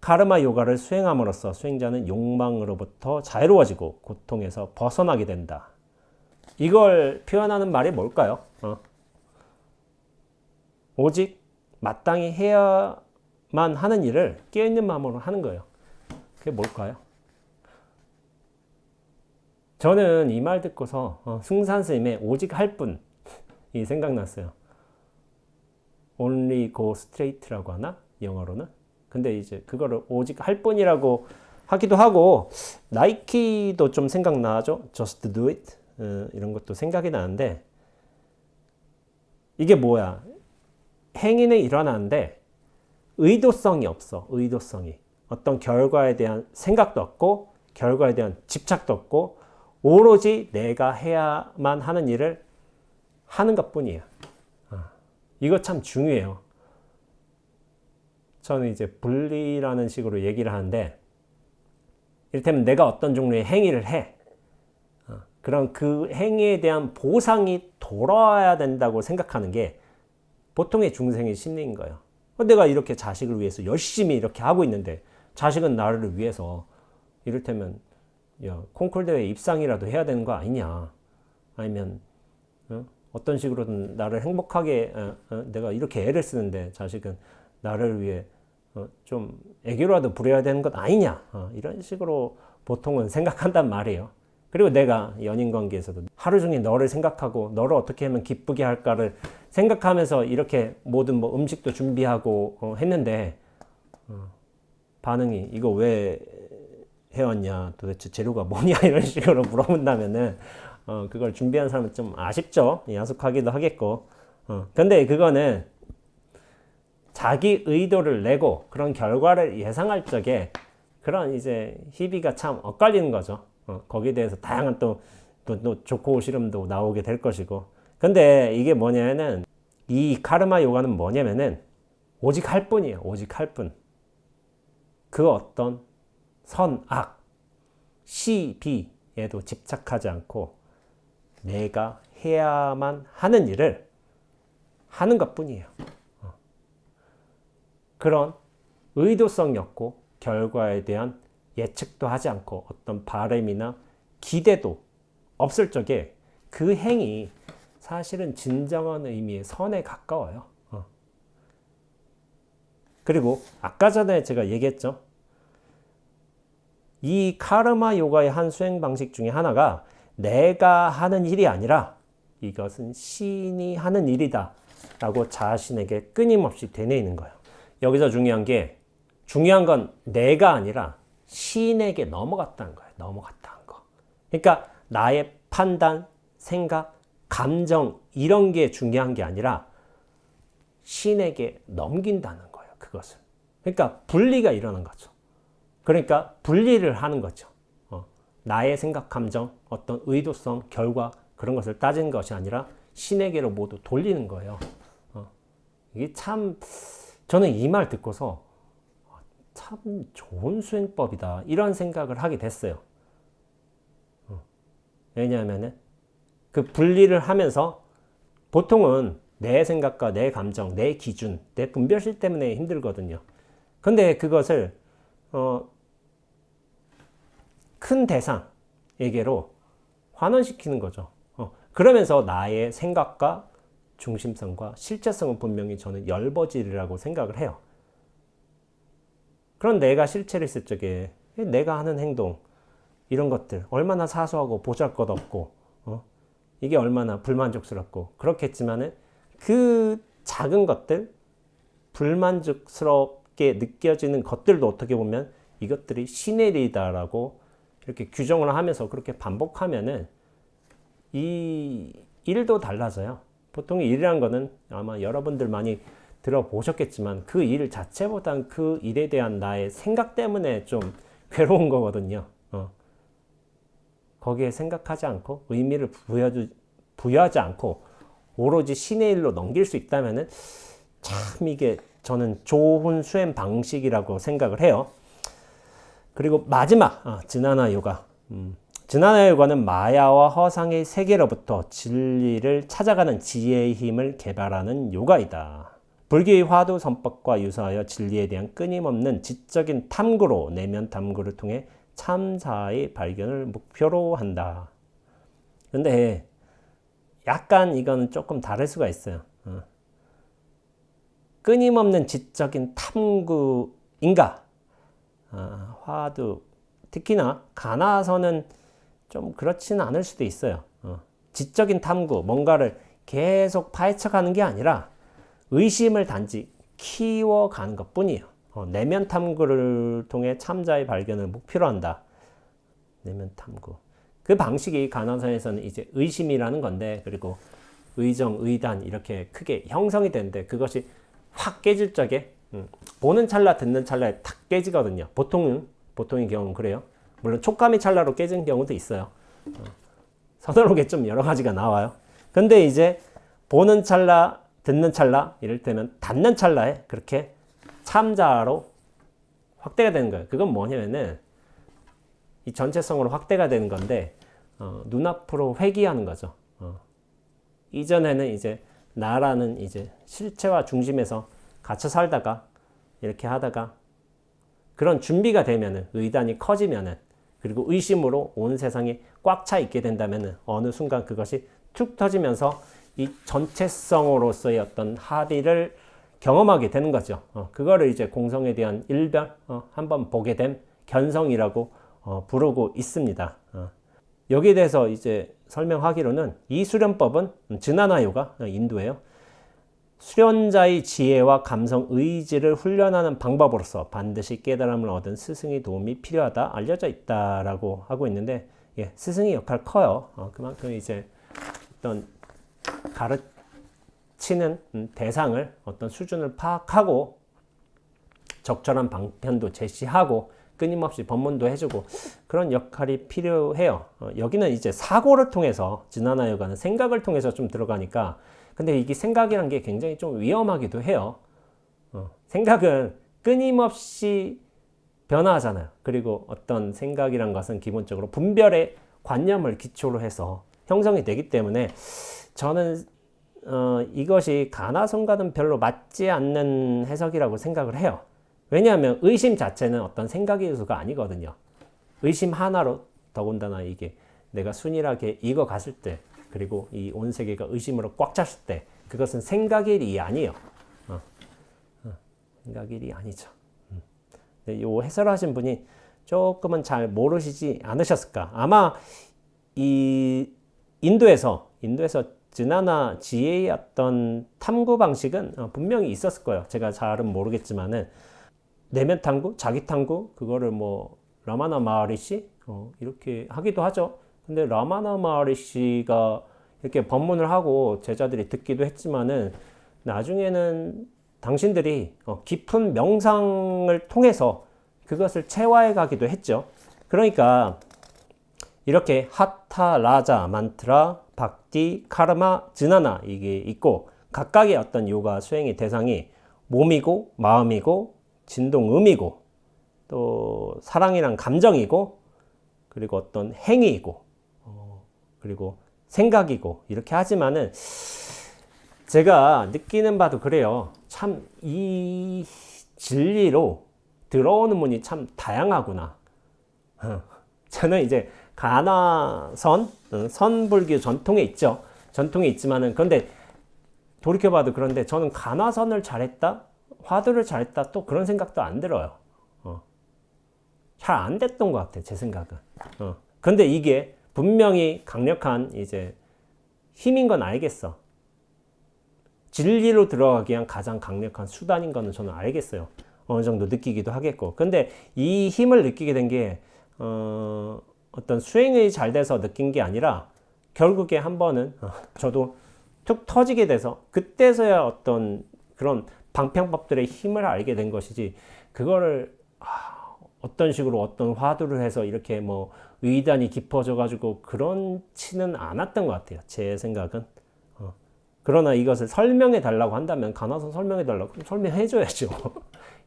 카르마 요가를 수행함으로써 수행자는 욕망으로부터 자유로워지고 고통에서 벗어나게 된다. 이걸 표현하는 말이 뭘까요? 오직 마땅히 해야만 하는 일을 깨어있는 마음으로 하는 거예요. 그게 뭘까요? 저는 이 말 듣고서 승산 스님의 오직 할 뿐이 생각났어요. Only go straight라고 하나? 영어로는? 근데 이제 그거를 오직 할 뿐이라고 하기도 하고 나이키도 좀 생각나죠? Just do it 이런 것도 생각이 나는데 이게 뭐야? 행위는 일어나는데 의도성이 없어. 의도성이. 어떤 결과에 대한 생각도 없고 결과에 대한 집착도 없고 오로지 내가 해야만 하는 일을 하는 것뿐이에요. 이거 참 중요해요. 저는 이제 분리라는 식으로 얘기를 하는데, 이를테면 내가 어떤 종류의 행위를 해. 그럼 그 행위에 대한 보상이 돌아와야 된다고 생각하는 게 보통의 중생의 심리인 거예요. 내가 이렇게 자식을 위해서 열심히 이렇게 하고 있는데, 자식은 나를 위해서 이를테면 콩쿨 대회 입상이라도 해야 되는 거 아니냐, 아니면 어떤 식으로든 나를 행복하게, 내가 이렇게 애를 쓰는데 자식은 나를 위해 좀 애교라도 부려야 되는 것 아니냐, 이런 식으로 보통은 생각한단 말이에요. 그리고 내가 연인 관계에서도 하루 종일 너를 생각하고 너를 어떻게 하면 기쁘게 할까를 생각하면서 이렇게 모든 뭐 음식도 준비하고 했는데, 반응이 이거 왜 해왔냐, 도대체 재료가 뭐냐, 이런 식으로 물어본다면은 그걸 준비한 사람은 좀 아쉽죠. 야속하기도 하겠고. 근데 그거는 자기 의도를 내고 그런 결과를 예상할 적에 그런 이제 희비가 참 엇갈리는 거죠. 거기에 대해서 다양한 또 좋고 싫음도 나오게 될 것이고. 근데 이게 뭐냐면은, 이 카르마 요가는 뭐냐면은 오직 할 뿐이에요. 오직 할 뿐. 그 어떤 선, 악, 시, 비에도 집착하지 않고 내가 해야만 하는 일을 하는 것 뿐이에요. 그런 의도성이 없고 결과에 대한 예측도 하지 않고 어떤 바람이나 기대도 없을 적에 그 행위 사실은 진정한 의미의 선에 가까워요. 그리고 아까 전에 제가 얘기했죠. 이 카르마 요가의 한 수행 방식 중에 하나가 내가 하는 일이 아니라 이것은 신이 하는 일이다 라고 자신에게 끊임없이 되뇌이는 거예요. 여기서 중요한 건 내가 아니라 신에게 넘어갔다는 거예요. 넘어갔다는 거. 그러니까 나의 판단, 생각, 감정 이런 게 중요한 게 아니라 신에게 넘긴다는 거예요. 그것을. 그러니까 분리가 일어나는 거죠. 그러니까 분리를 하는 거죠. 나의 생각, 감정, 어떤 의도성, 결과 그런 것을 따지는 것이 아니라 신에게로 모두 돌리는 거예요. 이게 참 저는 이 말 듣고서 참 좋은 수행법이다 이런 생각을 하게 됐어요. 왜냐하면 그 분리를 하면서 보통은 내 생각과 내 감정, 내 기준, 내 분별심 때문에 힘들거든요. 근데 그것을 큰 대상에게로 환원시키는 거죠. 그러면서 나의 생각과 중심성과 실체성은 분명히 저는 열버질이라고 생각을 해요. 그런 내가 실체를 있을 적에 내가 하는 행동 이런 것들 얼마나 사소하고 보잘것없고 이게 얼마나 불만족스럽고 그렇겠지만은 그 작은 것들 불만족스럽게 느껴지는 것들도 어떻게 보면 이것들이 신의 일이다라고 이렇게 규정을 하면서 그렇게 반복하면은 이 일도 달라져요. 보통 일이라는 거는 아마 여러분들 많이 들어보셨겠지만 그 일 자체보단 그 일에 대한 나의 생각 때문에 좀 괴로운 거거든요. 거기에 생각하지 않고 의미를 부여하지 않고 오로지 신의 일로 넘길 수 있다면은 참 이게 저는 좋은 수행 방식이라고 생각을 해요. 그리고 마지막 지나나 요가. 지나나 요가는 마야와 허상의 세계로부터 진리를 찾아가는 지혜의 힘을 개발하는 요가이다. 불교의 화두 선법과 유사하여 진리에 대한 끊임없는 지적인 탐구로 내면 탐구를 통해 참사의 발견을 목표로 한다. 근데 약간 이거는 조금 다를 수가 있어요. 끊임없는 지적인 탐구인가? 화두, 특히나 가나서는 좀 그렇지는 않을 수도 있어요. 지적인 탐구, 뭔가를 계속 파헤쳐가는 게 아니라 의심을 단지 키워가는 것 뿐이에요. 내면 탐구를 통해 참자의 발견을 목표로 한다. 내면 탐구. 그 방식이 가나서에서는 이제 의심이라는 건데, 그리고 의정, 의단 이렇게 크게 형성이 되는데 그것이 확 깨질 적에 보는 찰나 듣는 찰나에 탁 깨지거든요. 보통의 경우는 그래요. 물론 촉감이 찰나로 깨지는 경우도 있어요. 서늘하게 좀 여러 가지가 나와요. 근데 이제 보는 찰나, 듣는 찰나, 이를테면 닿는 찰나에 그렇게 참자로 확대가 되는 거예요. 그건 뭐냐면은 이 전체성으로 확대가 되는 건데 눈앞으로 회귀하는 거죠. 이전에는 이제 나라는 이제 실체와 중심에서 갇혀 살다가 이렇게 하다가 그런 준비가 되면은 의단이 커지면은 그리고 의심으로 온 세상이 꽉 차 있게 된다면은 어느 순간 그것이 툭 터지면서 이 전체성으로서의 어떤 합의를 경험하게 되는 거죠. 그거를 이제 공성에 대한 일별 한번 보게 된 견성이라고 부르고 있습니다. 여기에 대해서 이제 설명하기로는 이 수련법은 지나나 요가 인도예요. 수련자의 지혜와 감성, 의지를 훈련하는 방법으로서 반드시 깨달음을 얻은 스승의 도움이 필요하다 알려져 있다라고 하고 있는데, 예, 스승의 역할 커요. 그만큼 이제 어떤 가르치는 대상을 어떤 수준을 파악하고 적절한 방편도 제시하고 끊임없이 법문도 해주고 그런 역할이 필요해요. 여기는 이제 사고를 통해서 지나나 요가는 생각을 통해서 좀 들어가니까, 근데 이게 생각이란 게 굉장히 좀 위험하기도 해요. 생각은 끊임없이 변화하잖아요. 그리고 어떤 생각이란 것은 기본적으로 분별의 관념을 기초로 해서 형성이 되기 때문에 저는 이것이 가나선과는 별로 맞지 않는 해석이라고 생각을 해요. 왜냐하면 의심 자체는 어떤 생각의 요소가 아니거든요. 의심 하나로 더군다나 이게 내가 순일하게 익어갔을 때, 그리고 이 온 세계가 의심으로 꽉 찼을 때, 그것은 생각의 일이 아니에요. 생각의 일이 아니죠. 이 해설하신 분이 조금은 잘 모르시지 않으셨을까. 아마 이 인도에서 지나나 지혜의 어떤 탐구 방식은 분명히 있었을 거예요. 제가 잘은 모르겠지만은 내면 탐구, 자기 탐구, 그거를 뭐 라마나 마하리시 이렇게 하기도 하죠. 근데 라마나 마하리시가 이렇게 법문을 하고 제자들이 듣기도 했지만은 나중에는 당신들이 깊은 명상을 통해서 그것을 체화해 가기도 했죠. 그러니까 이렇게 하타, 라자, 만트라, 박디, 카르마, 지나나 이게 있고, 각각의 어떤 요가 수행의 대상이 몸이고 마음이고 진동음이고 또 사랑이란 감정이고 그리고 어떤 행위이고 그리고 생각이고 이렇게 하지만은 제가 느끼는 바도 그래요. 참 이 진리로 들어오는 문이 참 다양하구나. 저는 이제 가나선, 선불교 전통에 있죠. 전통에 있지만은, 그런데 돌이켜봐도 그런데 저는 가나선을 잘했다? 화두를 잘했다? 또 그런 생각도 안 들어요. 잘 안 됐던 것 같아, 제 생각은. 근데 이게 분명히 강력한 이제 힘인 건 알겠어. 진리로 들어가기 위한 가장 강력한 수단인 거는 저는 알겠어요. 어느 정도 느끼기도 하겠고. 근데 이 힘을 느끼게 된 게, 어떤 수행이 잘 돼서 느낀 게 아니라 결국에 한 번은 저도 툭 터지게 돼서 그때서야 어떤 그런 방편법들의 힘을 알게 된 것이지, 그거를 어떤 식으로 어떤 화두를 해서 이렇게 뭐 의단이 깊어져 가지고 그렇지는 않았던 것 같아요, 제 생각은. 그러나 이것을 설명해 달라고 한다면 가나선 설명해 달라고 그럼 설명해 줘야죠.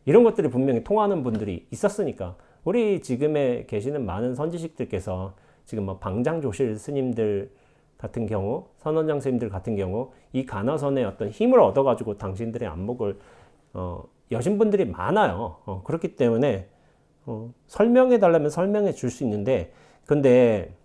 이런 것들이 분명히 통하는 분들이 있었으니까. 우리 지금에 계시는 많은 선지식들께서 지금 뭐 방장조실 스님들 같은 경우, 선원장 스님들 같은 경우 이 가나선의 어떤 힘을 얻어가지고 당신들의 안목을 여신 분들이 많아요. 그렇기 때문에 설명해 달라면 설명해 줄 수 있는데, 근데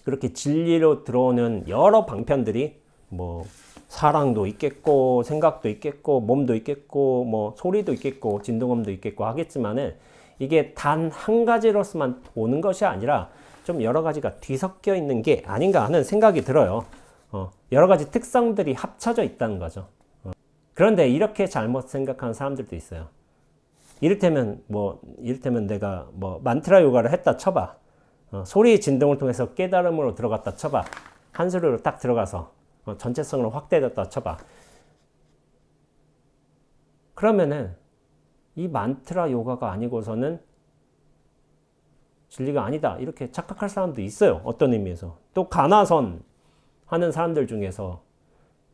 그렇게 진리로 들어오는 여러 방편들이 뭐 사랑도 있겠고 생각도 있겠고 몸도 있겠고 뭐 소리도 있겠고 진동음도 있겠고 하겠지만은, 이게 단 한 가지로서만 오는 것이 아니라 좀 여러 가지가 뒤섞여 있는 게 아닌가 하는 생각이 들어요. 여러 가지 특성들이 합쳐져 있다는 거죠. 그런데 이렇게 잘못 생각하는 사람들도 있어요. 이를테면 내가 뭐 만트라 요가를 했다 쳐봐. 소리의 진동을 통해서 깨달음으로 들어갔다 쳐봐. 한 소리로 딱 들어가서 전체성으로 확대됐다 쳐봐. 그러면은 이 만트라 요가가 아니고서는 진리가 아니다. 이렇게 착각할 사람도 있어요. 어떤 의미에서. 또 가나선 하는 사람들 중에서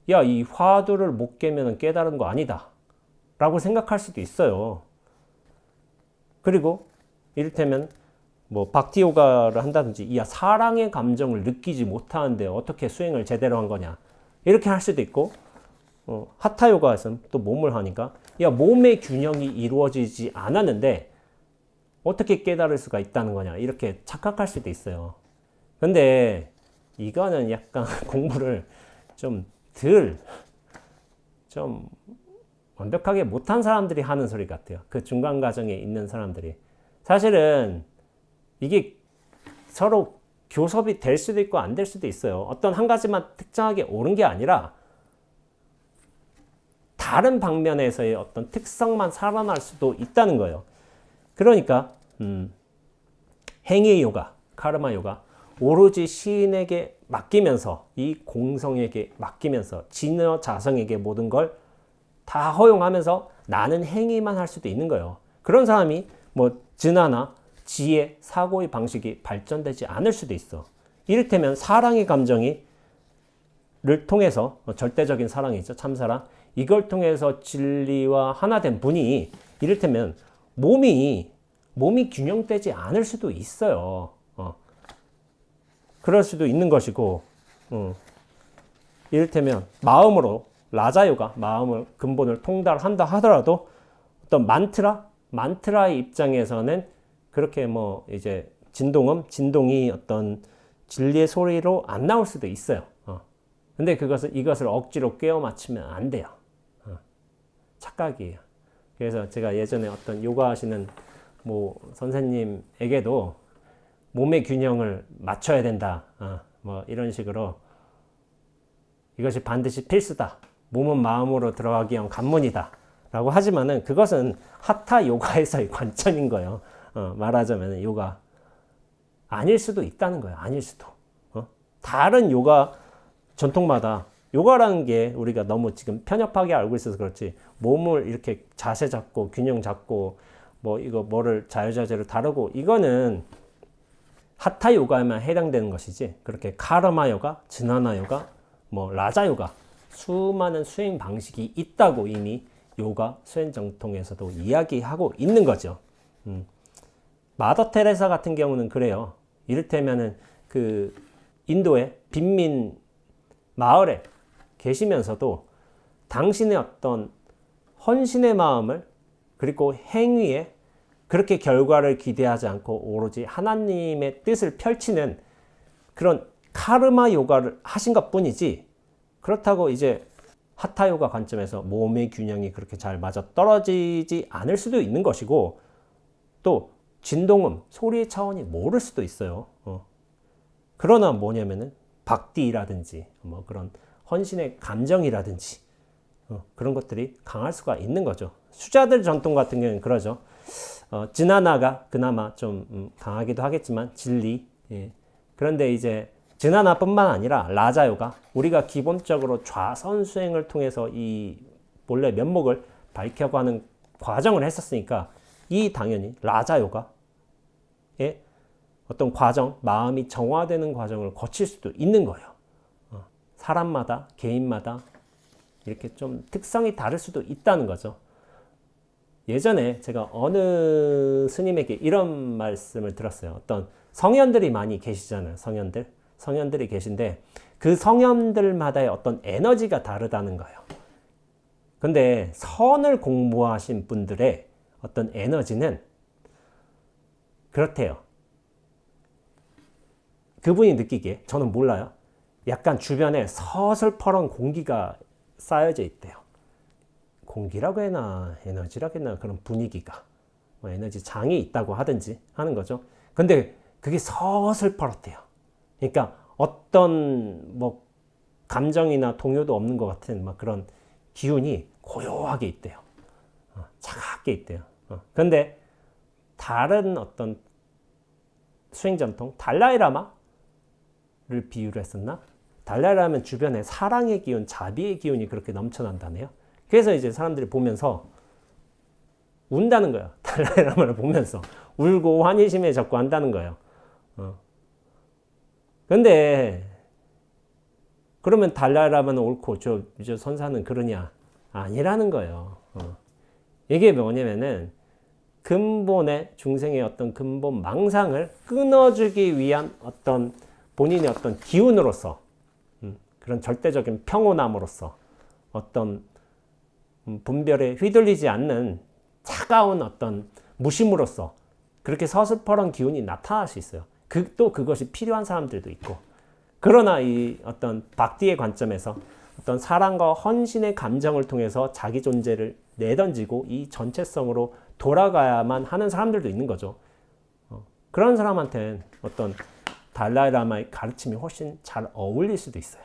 야, 이 화두를 못 깨면 깨달은 거 아니다. 라고 생각할 수도 있어요. 그리고 이를테면 뭐 박티 요가를 한다든지 야, 사랑의 감정을 느끼지 못하는데 어떻게 수행을 제대로 한 거냐. 이렇게 할 수도 있고 하타 요가에서는 또 몸을 하니까 야, 몸의 균형이 이루어지지 않았는데 어떻게 깨달을 수가 있다는 거냐. 이렇게 착각할 수도 있어요. 근데 이거는 약간 공부를 좀 완벽하게 못한 사람들이 하는 소리 같아요. 그 중간 과정에 있는 사람들이. 사실은 이게 서로 교섭이 될 수도 있고 안 될 수도 있어요. 어떤 한 가지만 특정하게 옳은 게 아니라 다른 방면에서의 어떤 특성만 살아날 수도 있다는 거예요. 그러니까 행위 요가, 카르마 요가 오로지 시인에게 맡기면서 이 공성에게 맡기면서 진여 자성에게 모든 걸 다 허용하면서 나는 행위만 할 수도 있는 거예요. 그런 사람이 뭐 진화나 지혜, 사고의 방식이 발전되지 않을 수도 있어. 이를테면 사랑의 감정이 를 통해서 절대적인 사랑이 있죠. 참사랑. 이걸 통해서 진리와 하나 된 분이 이를테면 몸이 균형되지 않을 수도 있어요. 그럴 수도 있는 것이고 이를테면 마음으로 라자요가 마음을 근본을 통달한다 하더라도 어떤 만트라의 입장에서는 그렇게 뭐 이제 진동이 어떤 진리의 소리로 안 나올 수도 있어요. 근데 이것을 억지로 꿰어 맞추면 안 돼요. 착각이에요. 그래서 제가 예전에 어떤 요가 하시는 뭐 선생님에게도 몸의 균형을 맞춰야 된다. 뭐 이런 식으로 이것이 반드시 필수다. 몸은 마음으로 들어가기 위한 관문이다. 라고 하지만은 그것은 하타 요가에서의 관점인 거예요. 말하자면 요가. 아닐 수도 있다는 거예요. 아닐 수도. 다른 요가 전통마다 요가라는 게 우리가 너무 지금 편협하게 알고 있어서 그렇지 몸을 이렇게 자세 잡고 균형 잡고 뭐 이거 뭐를 자유자재로 다루고 이거는 하타 요가에만 해당되는 것이지 그렇게 카르마 요가, 지나나 요가, 뭐 라자 요가 수많은 수행 방식이 있다고 이미 요가 수행 정통에서도 이야기하고 있는 거죠. 마더 테레사 같은 경우는 그래요. 이를테면은 그 인도의 빈민 마을에 계시면서도 당신의 어떤 헌신의 마음을 그리고 행위에 그렇게 결과를 기대하지 않고 오로지 하나님의 뜻을 펼치는 그런 카르마 요가를 하신 것 뿐이지 그렇다고 이제 하타 요가 관점에서 몸의 균형이 그렇게 잘 맞아 떨어지지 않을 수도 있는 것이고 또 진동음, 소리의 차원이 모를 수도 있어요. 그러나 뭐냐면은 박디라든지 뭐 그런 헌신의 감정이라든지 그런 것들이 강할 수가 있는 거죠. 수자들 전통 같은 경우는 그러죠. 지나나가 그나마 좀 강하기도 하겠지만 진리. 예. 그런데 이제 지나나뿐만 아니라 라자요가 우리가 기본적으로 좌선 수행을 통해서 이 본래 면목을 밝혀가는 과정을 했었으니까 이 당연히 라자요가의 어떤 과정, 마음이 정화되는 과정을 거칠 수도 있는 거예요. 사람마다, 개인마다 이렇게 좀 특성이 다를 수도 있다는 거죠. 예전에 제가 어느 스님에게 이런 말씀을 들었어요. 어떤 성현들이 많이 계시잖아요. 성현들이 계신데 그 성현들마다의 어떤 에너지가 다르다는 거예요. 근데 선을 공부하신 분들의 어떤 에너지는 그렇대요. 그분이 느끼기에 저는 몰라요. 약간 주변에 서슬퍼런 공기가 쌓여져 있대요. 공기라고 해나 에너지라고 해나 그런 분위기가 뭐 에너지 장이 있다고 하든지 하는 거죠. 근데 그게 서슬퍼렇대요. 그러니까 어떤 뭐 감정이나 동요도 없는 것 같은 막 그런 기운이 고요하게 있대요. 차갑게 있대요. 근데 다른 어떤 수행 전통 달라이라마를 비유를 했었나? 달라이라마는 주변에 사랑의 기운, 자비의 기운이 그렇게 넘쳐난다네요. 그래서 이제 사람들이 보면서 운다는 거예요. 달라이라마를 보면서 울고 환희심에 자꾸 한다는 거예요. 근데 그러면 달라이라마는 옳고 저 선사는 그러냐? 아니라는 거예요. 이게 뭐냐면은 근본의 중생의 어떤 근본 망상을 끊어주기 위한 어떤 본인의 어떤 기운으로서 그런 절대적인 평온함으로써 어떤 분별에 휘둘리지 않는 차가운 어떤 무심으로써 그렇게 서슬퍼런 기운이 나타날 수 있어요. 또 그것이 필요한 사람들도 있고. 그러나 이 어떤 박디의 관점에서 어떤 사랑과 헌신의 감정을 통해서 자기 존재를 내던지고 이 전체성으로 돌아가야만 하는 사람들도 있는 거죠. 그런 사람한테는 어떤 달라이라마의 가르침이 훨씬 잘 어울릴 수도 있어요.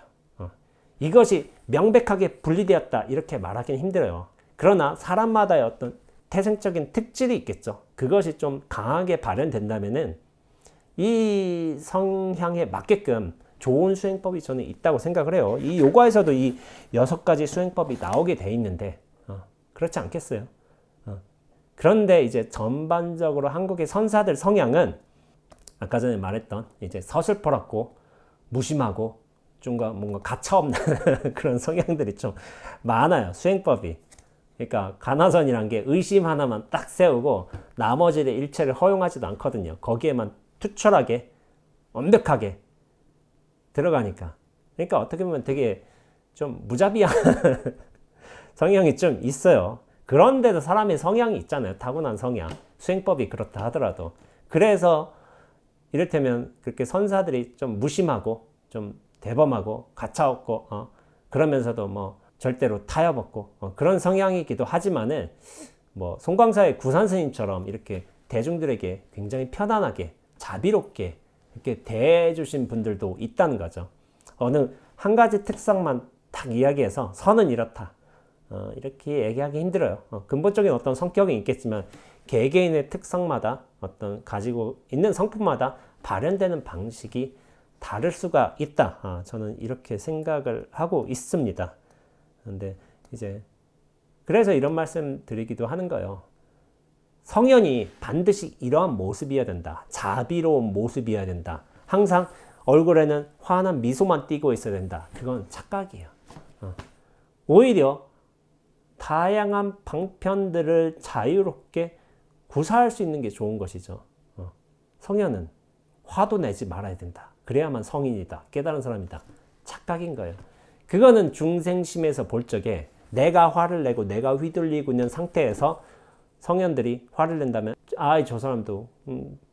이것이 명백하게 분리되었다 이렇게 말하기는 힘들어요. 그러나 사람마다의 어떤 태생적인 특질이 있겠죠. 그것이 좀 강하게 발현된다면은 이 성향에 맞게끔 좋은 수행법이 저는 있다고 생각을 해요. 이 요가에서도 이 6가지 수행법이 나오게 돼 있는데 그렇지 않겠어요? 그런데 이제 전반적으로 한국의 선사들 성향은 아까 전에 말했던 이제 서슬퍼렇고 무심하고 좀 뭔가 가차없는 그런 성향들이 좀 많아요. 수행법이. 그러니까 가나선이란 게 의심 하나만 딱 세우고 나머지의 일체를 허용하지도 않거든요. 거기에만 투철하게 완벽하게 들어가니까. 그러니까 어떻게 보면 되게 좀 무자비한 성향이 좀 있어요. 그런데도 사람의 성향이 있잖아요. 타고난 성향. 수행법이 그렇다 하더라도. 그래서 이를테면 그렇게 선사들이 좀 무심하고 좀 대범하고 가차없고 그러면서도 뭐 절대로 타협없고 그런 성향이기도 하지만은 뭐 송광사의 구산스님처럼 이렇게 대중들에게 굉장히 편안하게 자비롭게 이렇게 대해주신 분들도 있다는 거죠. 어느 한 가지 특성만 딱 이야기해서 선은 이렇다 이렇게 얘기하기 힘들어요. 근본적인 어떤 성격이 있겠지만 개개인의 특성마다 어떤 가지고 있는 성품마다 발현되는 방식이 다를 수가 있다. 저는 이렇게 생각을 하고 있습니다. 근데 이제 그래서 이런 말씀 드리기도 하는 거예요. 성현이 반드시 이러한 모습이어야 된다. 자비로운 모습이어야 된다. 항상 얼굴에는 환한 미소만 띄고 있어야 된다. 그건 착각이에요. 오히려 다양한 방편들을 자유롭게 구사할 수 있는 게 좋은 것이죠. 성현은 화도 내지 말아야 된다. 그래야만 성인이다. 깨달은 사람이다. 착각인 거예요. 그거는 중생심에서 볼 적에 내가 화를 내고 내가 휘둘리고 있는 상태에서 성현들이 화를 낸다면 저 사람도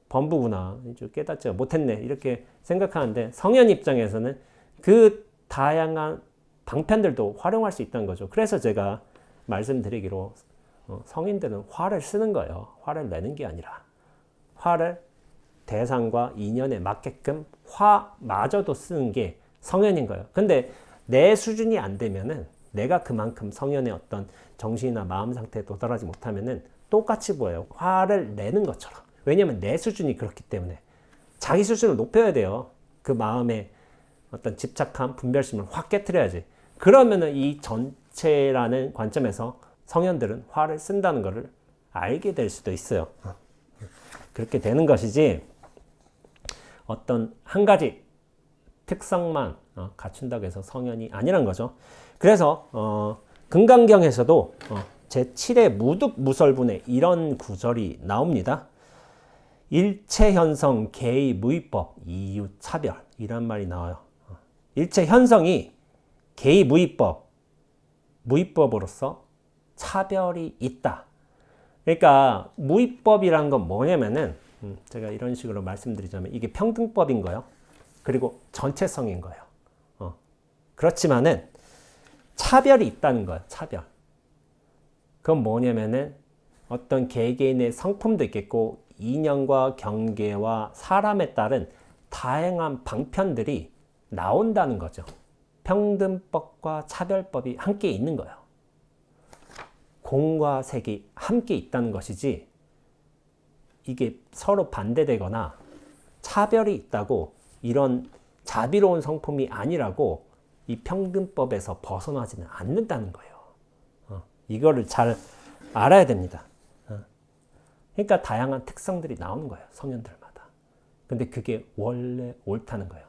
범부구나. 깨닫지 못했네. 이렇게 생각하는데 성현 입장에서는 그 다양한 방편들도 활용할 수 있다는 거죠. 그래서 제가 말씀드리기로 성인들은 화를 쓰는 거예요. 화를 내는 게 아니라 화를 대상과 인연에 맞게끔 화마저도 쓰는 게 성현인 거예요. 근데 내 수준이 안 되면은 내가 그만큼 성현의 어떤 정신이나 마음 상태에 도달하지 못하면은 똑같이 보여요. 화를 내는 것처럼. 왜냐면 내 수준이 그렇기 때문에. 자기 수준을 높여야 돼요. 그 마음에 어떤 집착함, 분별심을 확 깨트려야지. 그러면은 이 전체라는 관점에서 성현들은 화를 쓴다는 것을 알게 될 수도 있어요. 그렇게 되는 것이지 어떤 한 가지 특성만 갖춘다고 해서 성현이 아니란 거죠. 그래서 금강경에서도 제7의 무득무설분에 이런 구절이 나옵니다. 일체현성 개의 무위법 이유차별 이란 말이 나와요. 일체현성이 개의 무위법으로서 차별이 있다. 그러니까 무위법이란 건 뭐냐면은 제가 이런 식으로 말씀드리자면 이게 평등법인 거예요. 그리고 전체성인 거예요. 그렇지만은 차별이 있다는 거예요. 차별. 그건 뭐냐면은 어떤 개개인의 성품도 있겠고 인연과 경계와 사람에 따른 다양한 방편들이 나온다는 거죠. 평등법과 차별법이 함께 있는 거예요. 공과 색이 함께 있다는 것이지 이게 서로 반대되거나 차별이 있다고 이런 자비로운 성품이 아니라고 이 평등법에서 벗어나지는 않는다는 거예요. 이거를 잘 알아야 됩니다. 그러니까 다양한 특성들이 나오는 거예요. 성현들마다. 근데 그게 원래 옳다는 거예요.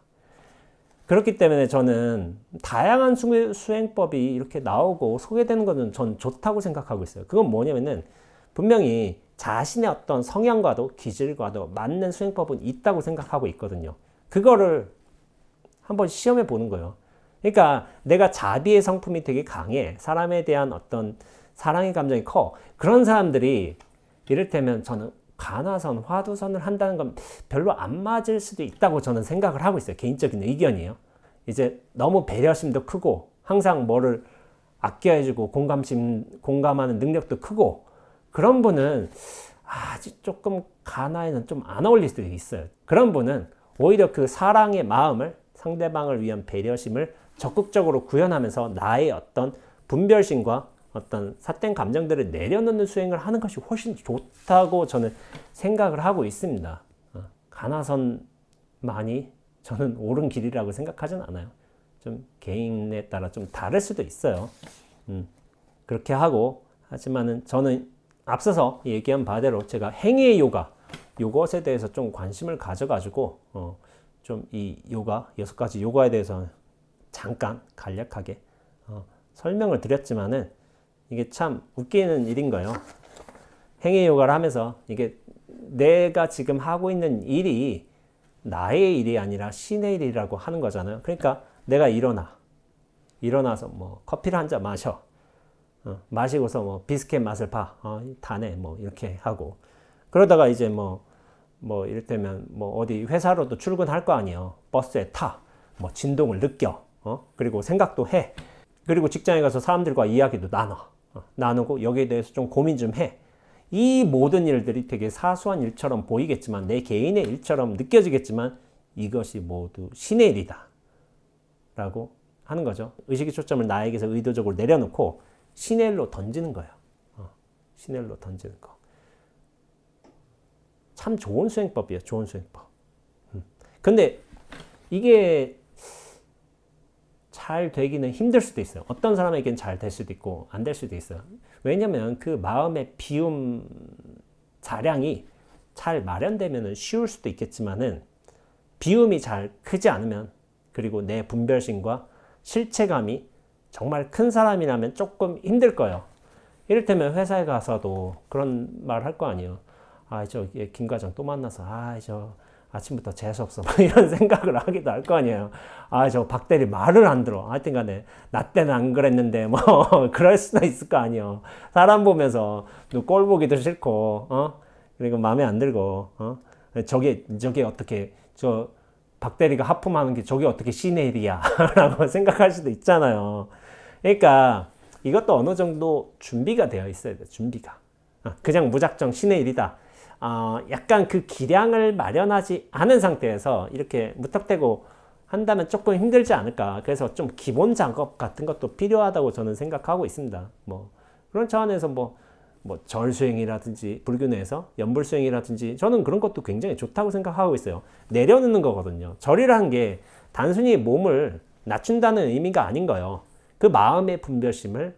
그렇기 때문에 저는 다양한 수행법이 이렇게 나오고 소개되는 것은 전 좋다고 생각하고 있어요. 그건 뭐냐면은 분명히 자신의 어떤 성향과도 기질과도 맞는 수행법은 있다고 생각하고 있거든요. 그거를 한번 시험해 보는 거예요. 그러니까 내가 자비의 성품이 되게 강해. 사람에 대한 어떤 사랑의 감정이 커. 그런 사람들이 이를테면 저는 간화선, 화두선을 한다는 건 별로 안 맞을 수도 있다고 저는 생각을 하고 있어요. 개인적인 의견이에요. 이제 너무 배려심도 크고 항상 뭐를 아껴해주고 공감하는 능력도 크고 그런 분은 아직 조금 간화에는 좀 안 어울릴 수도 있어요. 그런 분은 오히려 그 사랑의 마음을 상대방을 위한 배려심을 적극적으로 구현하면서 나의 어떤 분별심과 어떤 삿된 감정들을 내려놓는 수행을 하는 것이 훨씬 좋다고 저는 생각을 하고 있습니다. 간화선만이 저는 옳은 길이라고 생각하진 않아요. 좀 개인에 따라 좀 다를 수도 있어요. 그렇게 하고 하지만은 저는 앞서서 얘기한 바대로 제가 행위의 요가 요것에 대해서 좀 관심을 가져가지고 좀 이 요가 6가지 요가에 대해서 잠깐 간략하게 설명을 드렸지만은 이게 참 웃기는 일인 거예요. 행위 요가를 하면서 이게 내가 지금 하고 있는 일이 나의 일이 아니라 신의 일이라고 하는 거잖아요. 그러니까 내가 일어나서 뭐 커피를 한 잔 마셔. 마시고서 뭐 비스켓 맛을 봐. 다네. 뭐 이렇게 하고. 그러다가 이제 뭐 이를테면 뭐 어디 회사로도 출근할 거 아니에요. 버스에 타. 뭐 진동을 느껴. 그리고 생각도 해. 그리고 직장에 가서 사람들과 이야기도 나누고 여기에 대해서 좀 고민 좀 해. 이 모든 일들이 되게 사소한 일처럼 보이겠지만 내 개인의 일처럼 느껴지겠지만 이것이 모두 신의 일이다 라고 하는 거죠. 의식의 초점을 나에게서 의도적으로 내려놓고 신의 일로 던지는 거예요. 신의 일로 던지는 거. 참 좋은 수행법이에요. 좋은 수행법. 근데 이게 잘 되기는 힘들 수도 있어요. 어떤 사람에게는 잘 될 수도 있고 안 될 수도 있어요. 왜냐면 그 마음의 비움 자량이 잘 마련되면 쉬울 수도 있겠지만은 비움이 잘 크지 않으면 그리고 내 분별심과 실체감이 정말 큰 사람이라면 조금 힘들 거예요. 이를테면 회사에 가서도 그런 말 할 거 아니에요. 김 과장 또 만나서 저 아침부터 재수없어 이런 생각을 하기도 할 거 아니에요. 저 박 대리 말을 안 들어. 하여튼 간에 나 때는 안 그랬는데 뭐 그럴 수도 있을 거 아니에요. 사람 보면서 꼴 보기도 싫고 그리고 마음에 안 들고 저게 어떻게 박 대리가 하품하는 게 저게 어떻게 신의 일이야 라고 생각할 수도 있잖아요. 그러니까 이것도 어느 정도 준비가 되어 있어야 돼요. 준비가. 그냥 무작정 신의 일이다. 약간 그 기량을 마련하지 않은 상태에서 이렇게 무턱대고 한다면 조금 힘들지 않을까. 그래서 좀 기본 작업 같은 것도 필요하다고 저는 생각하고 있습니다. 뭐 그런 차원에서 뭐 절수행이라든지 불교 내에서 연불수행이라든지 저는 그런 것도 굉장히 좋다고 생각하고 있어요. 내려놓는 거거든요. 절이라는 게 단순히 몸을 낮춘다는 의미가 아닌 거예요. 그 마음의 분별심을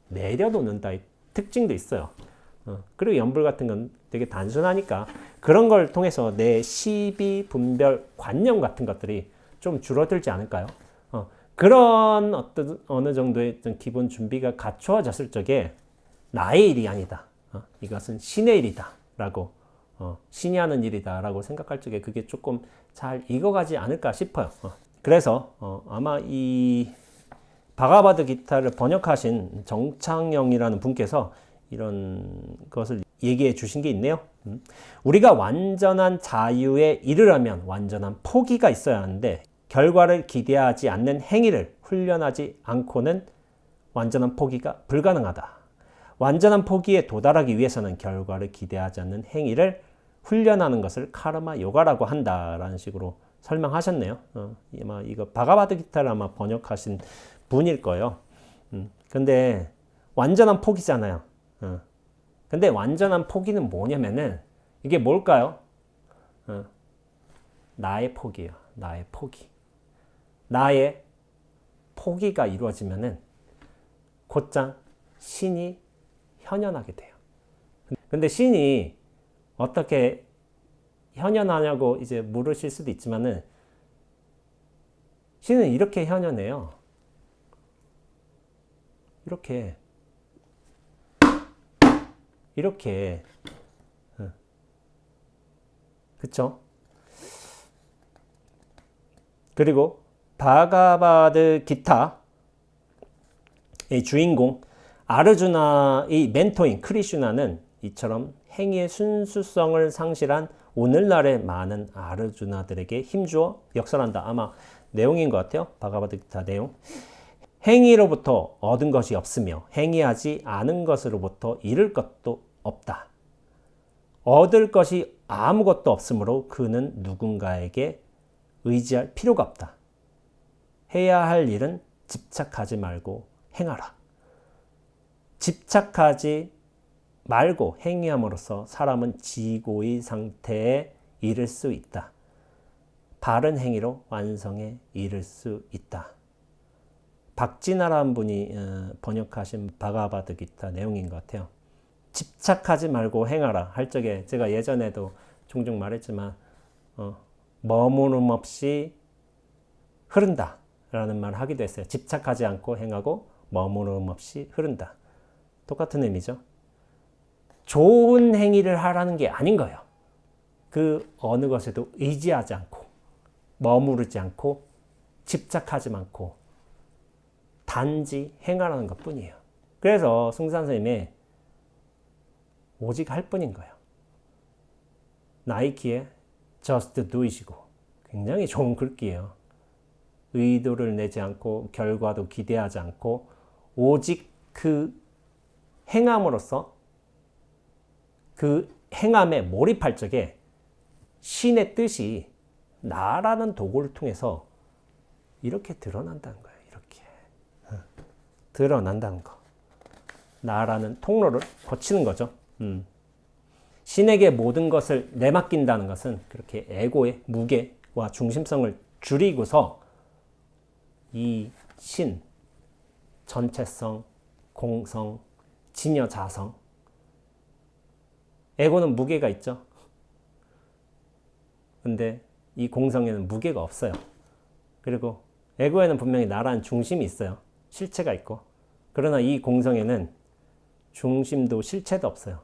내려놓는다의 특징도 있어요. 그리고 연불 같은 건 되게 단순하니까 그런 걸 통해서 내 시비, 분별, 관념 같은 것들이 좀 줄어들지 않을까요? 그런 어느 정도의 기본 준비가 갖추어졌을 적에 나의 일이 아니다. 이것은 신의 일이다. 라고, 신이 하는 일이다. 라고 생각할 적에 그게 조금 잘 익어가지 않을까 싶어요. 그래서, 아마 이 바가바드 기타를 번역하신 정창영이라는 분께서 이런 것을 얘기해 주신 게 있네요. 우리가 완전한 자유에 이르려면 완전한 포기가 있어야 하는데 결과를 기대하지 않는 행위를 훈련하지 않고는 완전한 포기가 불가능하다. 완전한 포기에 도달하기 위해서는 결과를 기대하지 않는 행위를 훈련하는 것을 카르마 요가라고 한다라는 식으로 설명하셨네요. 아마 이거 바가바드 기타를 아마 번역하신 분일 거예요. 근데 완전한 포기잖아요. 근데 완전한 포기는 뭐냐면은 이게 뭘까요? 나의 포기예요. 나의 포기. 나의 포기가 이루어지면은 곧장 신이 현현하게 돼요. 근데 신이 어떻게 현현하냐고 이제 물으실 수도 있지만은 시는 이렇게 현현해요. 이렇게 그쵸? 그리고 바가바드 기타의 주인공 아르주나의 멘토인 크리슈나는 이처럼 행위의 순수성을 상실한 오늘날의 많은 아르주나들에게 힘주어 역설한다. 아마 내용인 것 같아요. 바가바드 기타 내용. 행위로부터 얻은 것이 없으며 행위하지 않은 것으로부터 잃을 것도 없다. 얻을 것이 아무것도 없으므로 그는 누군가에게 의지할 필요가 없다. 해야 할 일은 집착하지 말고 행하라. 집착하지 말고 행위함으로써 사람은 지고의 상태에 이를 수 있다. 바른 행위로 완성에 이를 수 있다. 박진아라는 분이 번역하신 바가바드 기타 내용인 것 같아요. 집착하지 말고 행하라 할 적에 제가 예전에도 종종 말했지만 머무름 없이 흐른다 라는 말을 하기도 했어요. 집착하지 않고 행하고 머무름 없이 흐른다. 똑같은 의미죠. 좋은 행위를 하라는 게 아닌 거예요. 그 어느 것에도 의지하지 않고 머무르지 않고 집착하지 않고 단지 행하라는 것 뿐이에요. 그래서 승산 선생님의 오직 할 뿐인 거예요. 나이키의 Just Do It이고 굉장히 좋은 글귀예요. 의도를 내지 않고 결과도 기대하지 않고 오직 그 행함으로써 그 행함에 몰입할 적에 신의 뜻이 나라는 도구를 통해서 이렇게 드러난다는 거예요. 이렇게 드러난다는 거. 나라는 통로를 거치는 거죠. 신에게 모든 것을 내맡긴다는 것은 그렇게 에고의 무게와 중심성을 줄이고서 이 신, 전체성, 공성, 진여, 자성. 에고는 무게가 있죠. 근데 이 공성에는 무게가 없어요. 그리고 에고에는 분명히 나라는 중심이 있어요. 실체가 있고. 그러나 이 공성에는 중심도 실체도 없어요.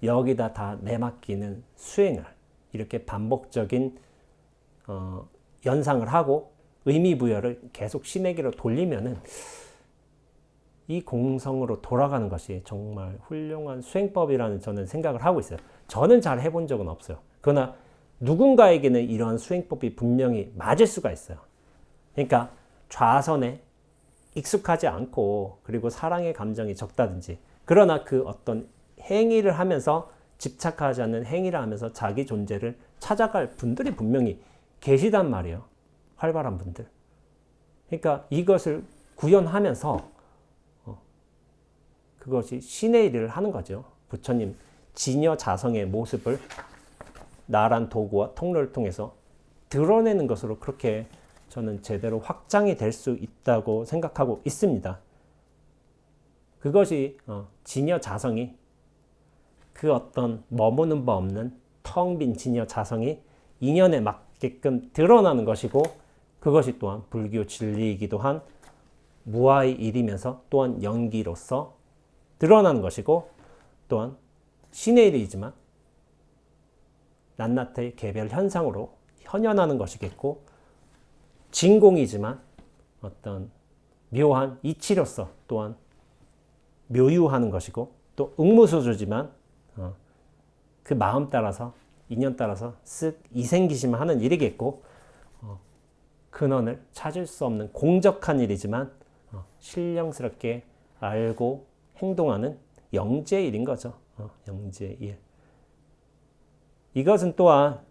여기다 다 내맡기는 수행을 이렇게 반복적인 연상을 하고 의미 부여를 계속 신에게로 돌리면은 이 공성으로 돌아가는 것이 정말 훌륭한 수행법이라는 저는 생각을 하고 있어요. 저는 잘 해본 적은 없어요. 그러나 누군가에게는 이런 수행법이 분명히 맞을 수가 있어요. 그러니까 좌선에 익숙하지 않고 그리고 사랑의 감정이 적다든지 그러나 그 어떤 행위를 하면서 집착하지 않는 행위를 하면서 자기 존재를 찾아갈 분들이 분명히 계시단 말이에요. 활발한 분들. 그러니까 이것을 구현하면서 그것이 신의 일을 하는 거죠. 부처님 진여 자성의 모습을 나란 도구와 통로를 통해서 드러내는 것으로 그렇게 저는 제대로 확장이 될 수 있다고 생각하고 있습니다. 그것이 진여 자성이 그 어떤 머무는 바 없는 텅 빈 진여 자성이 인연에 맞게끔 드러나는 것이고 그것이 또한 불교 진리이기도 한 무아의 일이면서 또한 연기로서 드러나는 것이고 또한 신의 일이지만 낱낱의 개별 현상으로 현현하는 것이겠고 진공이지만 어떤 묘한 이치로서 또한 묘유하는 것이고 또 응무소주지만 그 마음 따라서 인연 따라서 쓱 이생기시면 하는 일이겠고 근원을 찾을 수 없는 공적한 일이지만 신령스럽게 알고 행동하는 영재의 일인 거죠. 영재의 일. 이것은 또한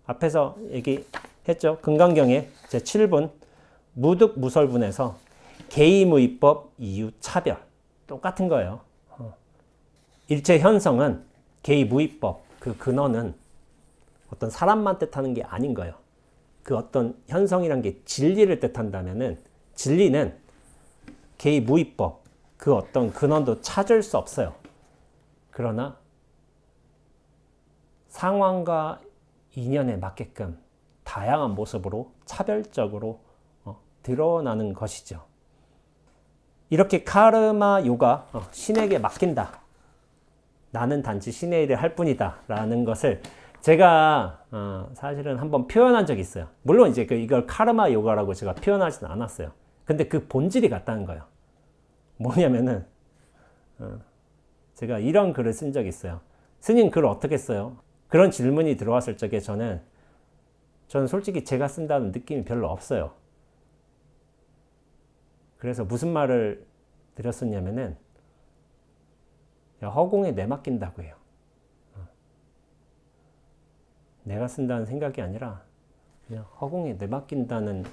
앞에서 얘기했죠. 금강경의 제7분 무득무설분에서 개의무의법 이유차별 똑같은 거예요. 일체 현성은 개의무의법 그 근원은 어떤 사람만 뜻하는 게 아닌 거예요. 그 어떤 현성이란 게 진리를 뜻한다면은 진리는 개의무의법 그 어떤 근원도 찾을 수 없어요. 그러나 상황과 인연에 맞게끔 다양한 모습으로 차별적으로 드러나는 것이죠. 이렇게 카르마 요가, 신에게 맡긴다. 나는 단지 신의 일을 할 뿐이다. 라는 것을 제가 사실은 한번 표현한 적이 있어요. 물론 이제 이걸 카르마 요가라고 제가 표현하지는 않았어요. 근데 그 본질이 같다는 거예요. 뭐냐면은 제가 이런 글을 쓴 적이 있어요. 스님 글 어떻게 써요? 그런 질문이 들어왔을 적에 저는 솔직히 제가 쓴다는 느낌이 별로 없어요. 그래서 무슨 말을 드렸었냐면은 허공에 내맡긴다고 해요. 내가 쓴다는 생각이 아니라 그냥 허공에 내맡긴다는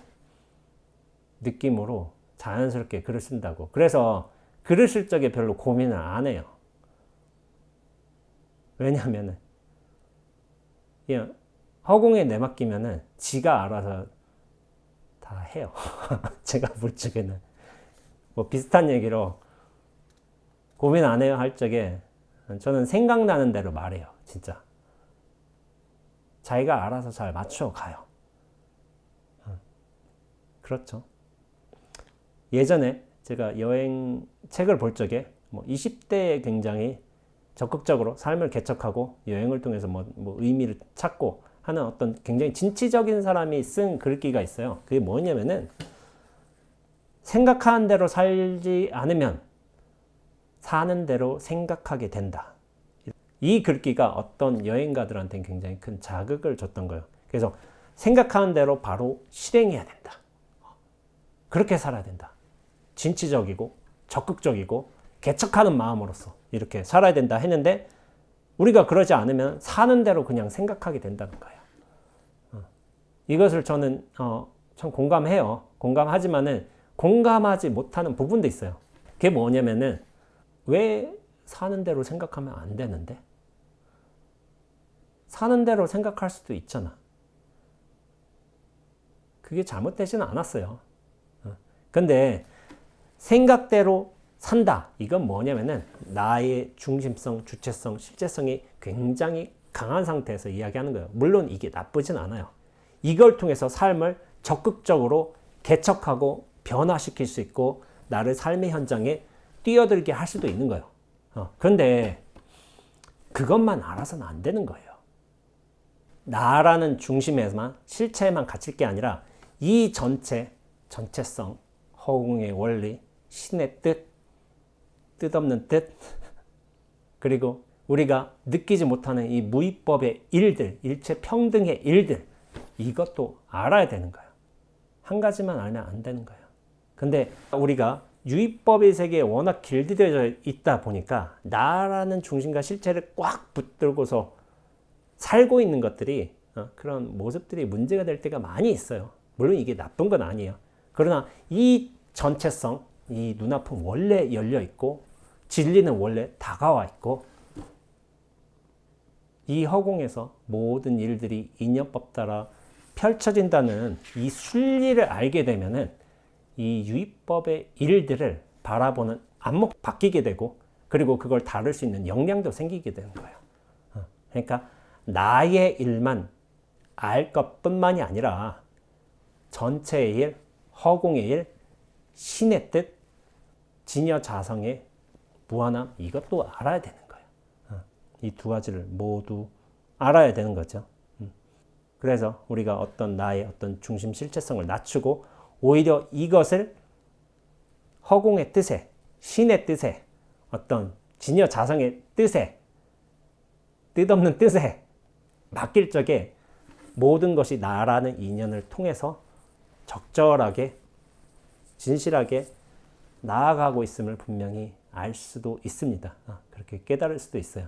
느낌으로 자연스럽게 글을 쓴다고. 그래서 글을 쓸 적에 별로 고민을 안 해요. 왜냐하면은 그냥 허공에 내맡기면은 지가 알아서 다 해요. 제가 볼 적에는 뭐 비슷한 얘기로 고민 안 해요 할 적에 저는 생각나는 대로 말해요. 진짜 자기가 알아서 잘 맞춰 가요. 그렇죠. 예전에 제가 여행 책을 볼 적에 20대에 굉장히 적극적으로 삶을 개척하고 여행을 통해서 뭐 의미를 찾고 하는 어떤 굉장히 진취적인 사람이 쓴 글귀가 있어요. 그게 뭐냐면은 생각하는 대로 살지 않으면 사는 대로 생각하게 된다. 이 글귀가 어떤 여행가들한테는 굉장히 큰 자극을 줬던 거예요. 그래서 생각하는 대로 바로 실행해야 된다. 그렇게 살아야 된다. 진취적이고 적극적이고 개척하는 마음으로서 이렇게 살아야 된다 했는데 우리가 그러지 않으면 사는 대로 그냥 생각하게 된다는 거예요. 이것을 저는 참 공감해요. 공감하지만은 공감하지 못하는 부분도 있어요. 그게 뭐냐면은 왜 사는 대로 생각하면 안 되는데? 사는 대로 생각할 수도 있잖아. 그게 잘못되지는 않았어요. 근데 생각대로 산다. 이건 뭐냐면은 나의 중심성, 주체성, 실제성이 굉장히 강한 상태에서 이야기하는 거예요. 물론 이게 나쁘진 않아요. 이걸 통해서 삶을 적극적으로 개척하고 변화시킬 수 있고 나를 삶의 현장에 뛰어들게 할 수도 있는 거예요. 그런데 그것만 알아서는 안 되는 거예요. 나라는 중심에만 실체에만 갇힐 게 아니라 이 전체성, 허공의 원리, 신의 뜻, 뜻없는 뜻, 그리고 우리가 느끼지 못하는 이 무위법의 일들, 일체 평등의 일들, 이것도 알아야 되는 거예요. 한 가지만 알면 안 되는 거예요. 근데 우리가 유의법의 세계에 워낙 길들여져 있다 보니까 나라는 중심과 실체를 꽉 붙들고서 살고 있는 것들이 그런 모습들이 문제가 될 때가 많이 있어요. 물론 이게 나쁜 건 아니에요. 그러나 이 전체성, 이 눈앞은 원래 열려 있고 진리는 원래 다가와 있고 이 허공에서 모든 일들이 인연법 따라 펼쳐진다는 이 순리를 알게 되면은 이 유의법의 일들을 바라보는 안목 바뀌게 되고 그리고 그걸 다룰 수 있는 역량도 생기게 되는 거예요. 그러니까 나의 일만 알 것뿐만이 아니라 전체의 일, 허공의 일, 신의 뜻, 진여자성의 무한함 이것도 알아야 되는 거예요. 이 두 가지를 모두 알아야 되는 거죠. 그래서 우리가 나의 어떤 중심 실체성을 낮추고 오히려 이것을 허공의 뜻에, 신의 뜻에, 어떤 진여자성의 뜻에, 뜻없는 뜻에 맡길 적에 모든 것이 나라는 인연을 통해서 적절하게, 진실하게 나아가고 있음을 분명히 알 수도 있습니다. 그렇게 깨달을 수도 있어요.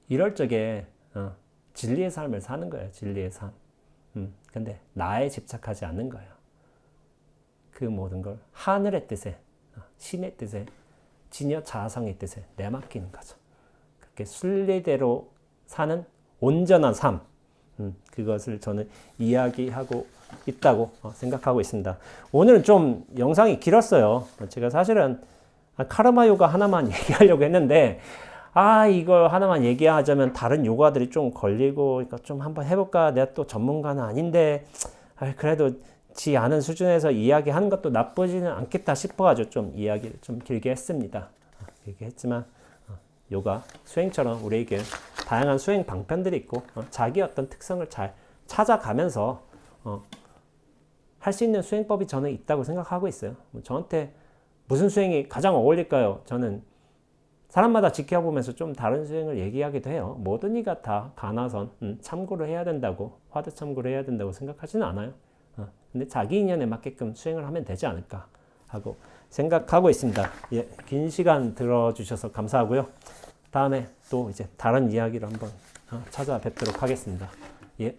이럴 적에 진리의 삶을 사는 거예요. 진리의 삶. 근데 나에 집착하지 않는 거예요. 그 모든 걸 하늘의 뜻에, 신의 뜻에, 진여 자성의 뜻에 내맡기는 거죠. 그렇게 순리대로 사는 온전한 삶. 그것을 저는 이야기하고 있다고 생각하고 있습니다. 오늘은 좀 영상이 길었어요. 제가 사실은 카르마 요가 하나만 얘기하려고 했는데 이걸 하나만 얘기하자면 다른 요가들이 좀 걸리고, 그러니까 좀 한번 해볼까? 내가 또 전문가는 아닌데, 그래도 지 않은 수준에서 이야기하는 것도 나쁘지는 않겠다 싶어가지고 좀 이야기를 좀 길게 했습니다. 길게 했지만, 요가, 수행처럼 우리에게 다양한 수행 방편들이 있고, 자기 어떤 특성을 잘 찾아가면서, 할 수 있는 수행법이 저는 있다고 생각하고 있어요. 저한테 무슨 수행이 가장 어울릴까요? 저는 사람마다 지켜보면서 좀 다른 수행을 얘기하기도 해요. 모든 이가 다 가나선, 참고를 해야 된다고, 화두 참고를 해야 된다고 생각하지는 않아요. 근데 자기 인연에 맞게끔 수행을 하면 되지 않을까 하고 생각하고 있습니다. 예, 긴 시간 들어주셔서 감사하고요. 다음에 또 이제 다른 이야기로 한번 찾아뵙도록 하겠습니다. 예.